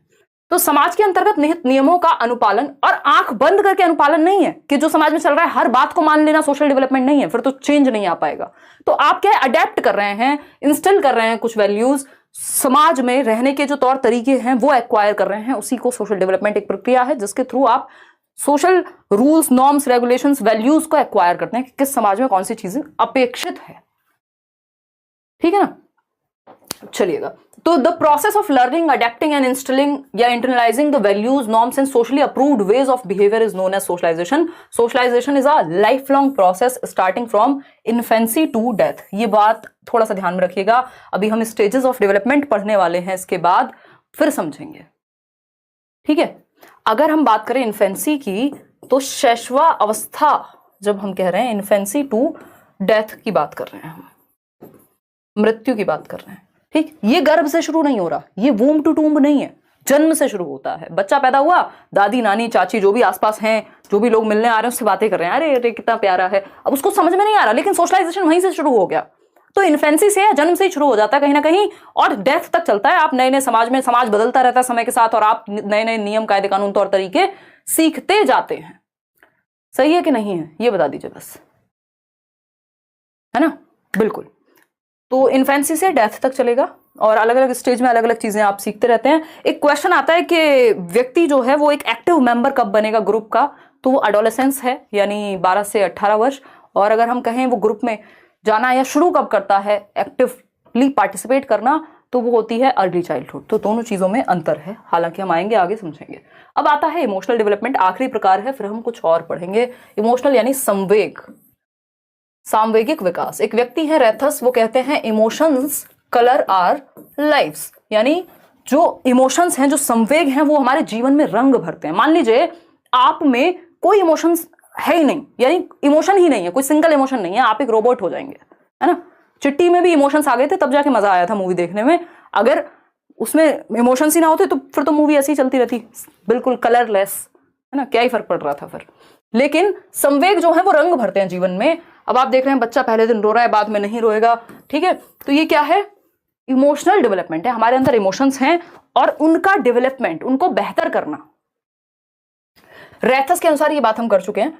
S1: तो समाज के अंतर्गत निहित नियमों का अनुपालन, और आंख बंद करके अनुपालन नहीं है कि जो समाज में चल रहा है हर बात को मान लेना सोशल डेवलपमेंट नहीं है, फिर तो चेंज नहीं आ पाएगा। तो आप क्या अडेप्ट कर रहे हैं, इंस्टॉल कर रहे हैं कुछ वैल्यूज, समाज में रहने के जो तौर तरीके हैं वो एक्वायर कर रहे हैं, उसी को सोशल डेवलपमेंट एक प्रक्रिया है जिसके थ्रू आप social rules, norms, regulations, values को एक्वायर करते हैं कि किस समाज में कौन सी चीजें अपेक्षित है। ठीक है ना। चलिएगा, तो the process of learning, adapting and installing या internalising the values, norms and socially approved ways of behaviour is known as socialisation. Socialisation is a life long process starting from infancy to death. ये बात थोड़ा सा ध्यान में रखिएगा, अभी हम स्टेजेस ऑफ डेवलपमेंट पढ़ने वाले हैं, इसके बाद फिर समझेंगे। ठीक है। अगर हम बात करें इन्फेंसी की, तो शैशवा अवस्था जब हम कह रहे हैं, इन्फेंसी टू डेथ की बात कर रहे हैं, हम मृत्यु की बात कर रहे हैं। ठीक, ये गर्भ से शुरू नहीं हो रहा, ये वूम टू टूम्ब नहीं है, जन्म से शुरू होता है। बच्चा पैदा हुआ, दादी नानी चाची जो भी आसपास हैं, जो भी लोग मिलने आ रहे हैं उससे बातें कर रहे हैं, अरे अरे कितना प्यारा है। अब उसको समझ में नहीं आ रहा, लेकिन सोशलाइजेशन वहीं से शुरू हो गया। तो इन्फेंसी से या जन्म से ही शुरू हो जाता है कहीं ना कहीं, और डेथ तक चलता है। आप नए नए समाज में, समाज बदलता रहता है समय के साथ, और आप नए नए नियम, कायदे, कानून, तौर तरीके सीखते जाते हैं। सही है कि नहीं है, ये बता दीजिए बस, है ना। बिल्कुल। तो इन्फेंसी से डेथ तक चलेगा, और अलग अलग स्टेज में अलग अलग चीजें आप सीखते रहते हैं। एक क्वेश्चन आता है कि व्यक्ति जो है वो एक एक्टिव मेंबर कब बनेगा ग्रुप का, तो वो एडोलेसेंस है, यानी 12 से 18 वर्ष। और अगर हम कहें वो ग्रुप में जाना या शुरू कब करता है एक्टिवली पार्टिसिपेट करना, तो वो होती है अर्ली चाइल्डहुड। तो दोनों चीजों में अंतर है, हालांकि हम आएंगे आगे समझेंगे। अब आता है इमोशनल डेवलपमेंट, आखिरी प्रकार है, फिर हम कुछ और पढ़ेंगे। इमोशनल यानी संवेग, सामवेगिक विकास। एक व्यक्ति है रेथस, वो कहते हैं इमोशंस कलर आर लाइव्स, यानी जो इमोशंस हैं, जो संवेग हैं, वो हमारे जीवन में रंग भरते हैं। मान लीजिए आप में कोई इमोशंस है ही नहीं, यानी इमोशन ही नहीं है, कोई सिंगल इमोशन नहीं है, आप एक रोबोट हो जाएंगे, है ना। चिट्टी में भी इमोशंस आ गए थे, तब जाके मजा आया था मूवी देखने में। अगर उसमें इमोशंस ही ना होते तो फिर तो मूवी ऐसी ही चलती रहती, बिल्कुल कलरलेस, है ना, क्या ही फर्क पड़ रहा था फिर। लेकिन संवेग जो है वो रंग भरते हैं जीवन में। अब आप देख रहे हैं बच्चा पहले दिन रो रहा है, बाद में नहीं रोएगा, ठीक है। तो ये क्या है, इमोशनल डेवलपमेंट है, हमारे अंदर इमोशंस हैं और उनका डेवलपमेंट, उनको बेहतर करना। रेथस के अनुसार ये बात हम कर चुके हैं।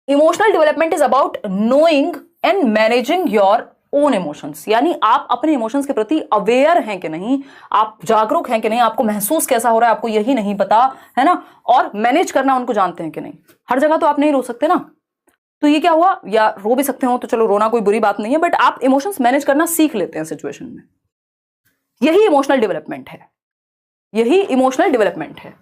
S1: Emotional development is about knowing and managing your own emotions, यानी आप अपने इमोशंस के प्रति अवेयर हैं कि नहीं, आप जागरूक हैं कि नहीं, आपको महसूस कैसा हो रहा है आपको यही नहीं पता, है ना। और मैनेज करना उनको जानते हैं कि नहीं। हर जगह तो आप नहीं रो सकते ना, तो ये क्या हुआ, या रो भी सकते हो तो चलो, रोना कोई बुरी बात नहीं है, बट आप इमोशंस मैनेज करना सीख लेते हैं सिचुएशन में। यही इमोशनल डेवलपमेंट है, यही इमोशनल डेवलपमेंट है।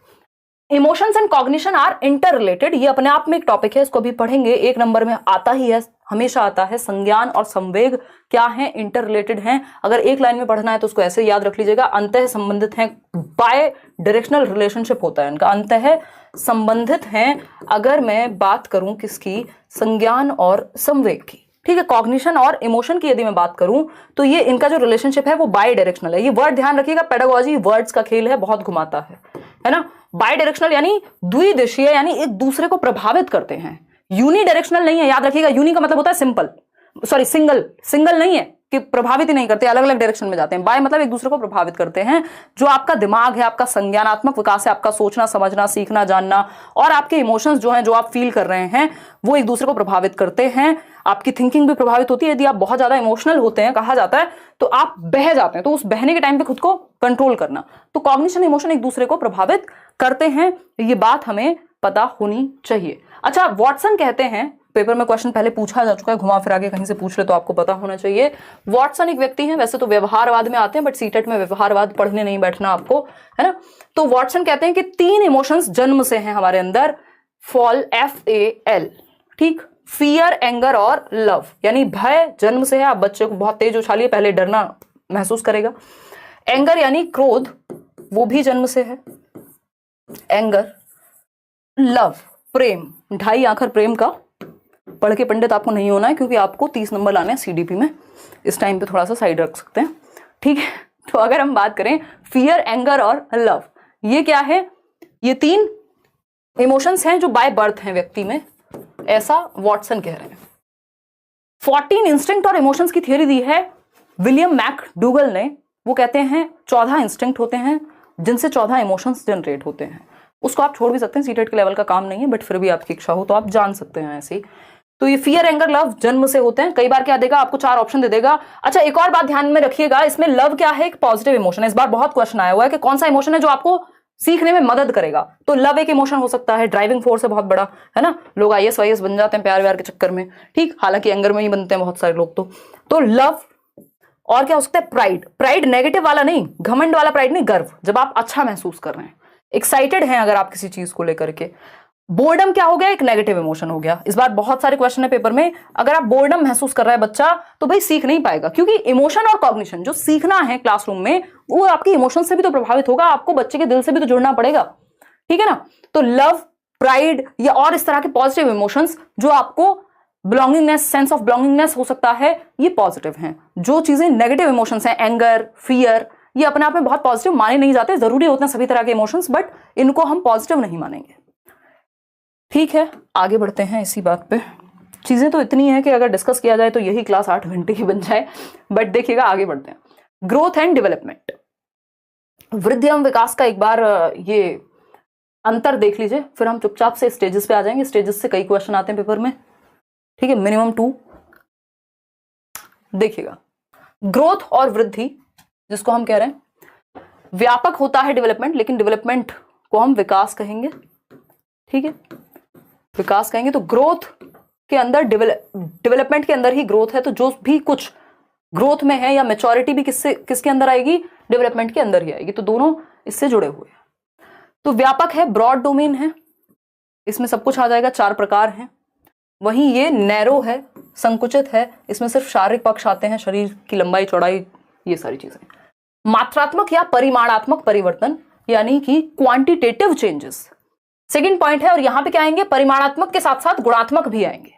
S1: Emotions and cognition are interrelated, ये अपने आप में एक टॉपिक है, इसको भी पढ़ेंगे। 1 नंबर में आता ही है, हमेशा आता है। संज्ञान और संवेग क्या है, इंटर रिलेटेड हैं। अगर एक लाइन में पढ़ना है तो उसको ऐसे याद रख लीजिएगा, अंतः संबंधित हैं, बाय डायरेक्शनल रिलेशनशिप होता है इनका, अंतः संबंधित हैं। अगर मैं बात करूं किसकी, संज्ञान और संवेग की, ठीक है। कॉग्निशन और इमोशन की यदि मैं बात करूं तो ये इनका जो रिलेशनशिप है वो बाय डायरेक्शनल है। ये वर्ड ध्यान रखिएगा, पेडागोजी वर्ड्स का खेल है, बहुत घुमाता है ना। बाय डायरेक्शनल यानी द्विदिशीय, यानी एक दूसरे को प्रभावित करते हैं। यूनी डायरेक्शनल नहीं है, याद रखिएगा। यूनी का मतलब होता है सिंपल, सॉरी सिंगल, सिंगल नहीं है, कि प्रभावित ही नहीं करते, अलग अलग डायरेक्शन में जाते हैं। बाय मतलब एक दूसरे को प्रभावित करते हैं। जो आपका दिमाग है, आपका संज्ञानात्मक विकास है, आपका सोचना, समझना, सीखना, जानना, और आपके इमोशंस जो हैं, जो आप फील कर रहे हैं, वो एक दूसरे को प्रभावित करते हैं। आपकी थिंकिंग भी प्रभावित होती है। यदि आप बहुत ज्यादा इमोशनल होते हैं, कहा जाता है, तो आप बह जाते हैं। तो उस बहने के टाइम पे खुद को कंट्रोल करना। तो कॉग्निशन, इमोशन एक दूसरे को प्रभावित करते हैं, ये बात हमें पता होनी चाहिए। अच्छा, वॉटसन कहते हैं, पेपर में क्वेश्चन पहले पूछा जा चुका है, घुमा फिरा के कहीं से पूछ ले तो आपको पता होना चाहिए। वॉटसन एक व्यक्ति हैं, वैसे तो व्यवहारवाद में आते हैं, बट सीटेट में व्यवहारवाद पढ़ने नहीं बैठना आपको, है ना। तो वॉटसन कहते हैं कि 3 इमोशंस जन्म से हैं हमारे अंदर, फॉल, FAL, ठीक, फियर, एंगर और लव। यानी भय जन्म से है। आप बच्चे को बहुत तेज उछालिए, पहले डरना महसूस करेगा। एंगर यानी क्रोध, वो भी जन्म से है, एंगर। लव, प्रेम, 2.5 आखर प्रेम का। पढ़ के पंडित आपको नहीं होना है, क्योंकि आपको 30 नंबर लाने हैं CDP में। इस टाइम पे थोड़ा सा साइड रख सकते हैं, ठीक है। तो अगर हम बात करें फियर, एंगर और लव, ये क्या है? ये 3 इमोशंस हैं जो बाय बर्थ हैं व्यक्ति में, ऐसा वॉटसन कह रहे हैं। 14 इंस्टिंक्ट और इमोशंस की थियरी दी है विलियम मैकडूगल ने। वो कहते हैं 14 इंस्टिंक्ट होते हैं जिनसे 14 इमोशंस जनरेट होते हैं। उसको आप छोड़ भी सकते हैं, सीटेट के लेवल का काम नहीं है, बट फिर भी आपकी इच्छा हो तो आप जान सकते हैं ऐसे ही। तो ये फियर, एंगर, लव जन्म से होते हैं। कई बार क्या देगा आपको, 4 ऑप्शन दे देगा। अच्छा, एक और बात ध्यान में रखिएगा, इसमें लव क्या है? एक पॉजिटिव इमोशन है। इस बार बहुत क्वेश्चन आया हुआ है कि कौन सा इमोशन है जो आपको सीखने में मदद करेगा। तो लव एक इमोशन हो सकता है, ड्राइविंग फोर्स है बहुत बड़ा, है ना। लोग IAS वाईएस बन जाते हैं प्यार व्यार के चक्कर में, ठीक। हालांकि एंगर में ही बनते हैं बहुत सारे लोग। तो लव। और क्या हो सकता है? प्राइड। प्राइड नेगेटिव वाला नहीं, घमंड वाला प्राइड नहीं, गर्व, जब आप अच्छा महसूस कर रहे हैं, एक्साइटेड हैं अगर आप किसी चीज को लेकर के। बोर्डम क्या हो गया? एक नेगेटिव इमोशन हो गया। इस बार बहुत सारे क्वेश्चन है पेपर में, अगर आप बोर्डम महसूस कर रहा है बच्चा, तो भाई सीख नहीं पाएगा, क्योंकि इमोशन और कॉग्निशन जो सीखना है क्लासरूम में, वो आपके इमोशन से भी तो प्रभावित होगा, आपको बच्चे के दिल से भी तो जुड़ना पड़ेगा, ठीक है ना। तो लव, प्राइड या और इस तरह के पॉजिटिव इमोशंस जो आपको बिलोंगिंगनेस, सेंस ऑफ बिलोंगिंगनेस हो सकता है, ये पॉजिटिव हैं। जो चीजें नेगेटिव इमोशंस हैं, एंगर, फियर, ये अपने आप में बहुत पॉजिटिव माने नहीं जाते। जरूरी होते हैं सभी तरह के इमोशंस, बट इनको हम पॉजिटिव नहीं मानेंगे, ठीक है। आगे बढ़ते हैं इसी बात पे। चीजें तो इतनी है कि अगर डिस्कस किया जाए तो यही क्लास 8 घंटे की बन जाए, बट देखिएगा आगे बढ़ते हैं। ग्रोथ एंड डेवलपमेंट, वृद्धि एवं विकास का एक बार ये अंतर देख लीजिए, फिर हम चुपचाप से स्टेजेस पे आ जाएंगे। स्टेजेस से कई क्वेश्चन आते हैं पेपर में, ठीक है, मिनिमम 2। देखिएगा, ग्रोथ और वृद्धि जिसको हम कह रहे हैं, व्यापक होता है डेवलपमेंट, लेकिन डेवलपमेंट को हम विकास कहेंगे, ठीक है, विकास कहेंगे। तो ग्रोथ के अंदर, डेवलपमेंट के अंदर ही ग्रोथ है। तो जो भी कुछ ग्रोथ में है या मैच्योरिटी भी किसके अंदर आएगी? डेवलपमेंट के अंदर ही आएगी। तो दोनों इससे जुड़े हुए हैं। तो व्यापक है, ब्रॉड डोमेन है, इसमें सब कुछ आ जाएगा, 4 प्रकार हैं। वहीं ये नैरो है, संकुचित है, इसमें सिर्फ शारीरिक पक्ष आते हैं, शरीर की लंबाई चौड़ाई, ये सारी चीजें। मात्रात्मक या परिमाणात्मक परिवर्तन, यानी कि क्वांटिटेटिव चेंजेस, सेकंड पॉइंट है। और यहां पे क्या आएंगे? परिमाणात्मक के साथ साथ गुणात्मक भी आएंगे,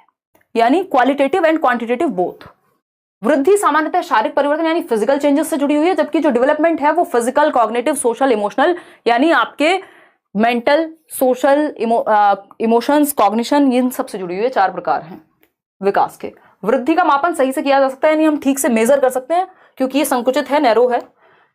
S1: यानी क्वालिटेटिव एंड क्वांटिटेटिव बोथ। वृद्धि सामान्यतः शारीरिक परिवर्तन यानी फिजिकल चेंजेस से जुड़ी हुई है, जबकि जो डेवलपमेंट है वो फिजिकल, कॉग्निटिव, सोशल, इमोशनल, यानी आपके मेंटल, सोशल, इमोशंस, कॉग्निशन, इन सब से जुड़ी हुई है। 4 प्रकार हैं विकास के। वृद्धि का मापन सही से किया जा सकता है, यानी हम ठीक से मेजर कर सकते हैं, क्योंकि ये संकुचित है, नैरो है।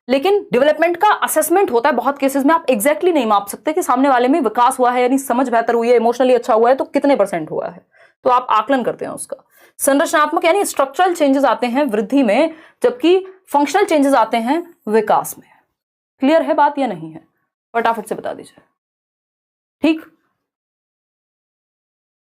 S1: लेकिन डेवलपमेंट का असेसमेंट होता है बहुत केसेस में, आप एग्जैक्टली नहीं माप सकते कि सामने वाले में विकास हुआ है, यानी समझ बेहतर हुई है, इमोशनली अच्छा हुआ है, तो कितने % हुआ है, तो आप आकलन करते हैं उसका। संरचनात्मक यानी स्ट्रक्चरल चेंजेस आते हैं वृद्धि में, जबकि फंक्शनल चेंजेस आते हैं विकास में। क्लियर है बात या नहीं है? फटाफट से बता दीजिए, ठीक।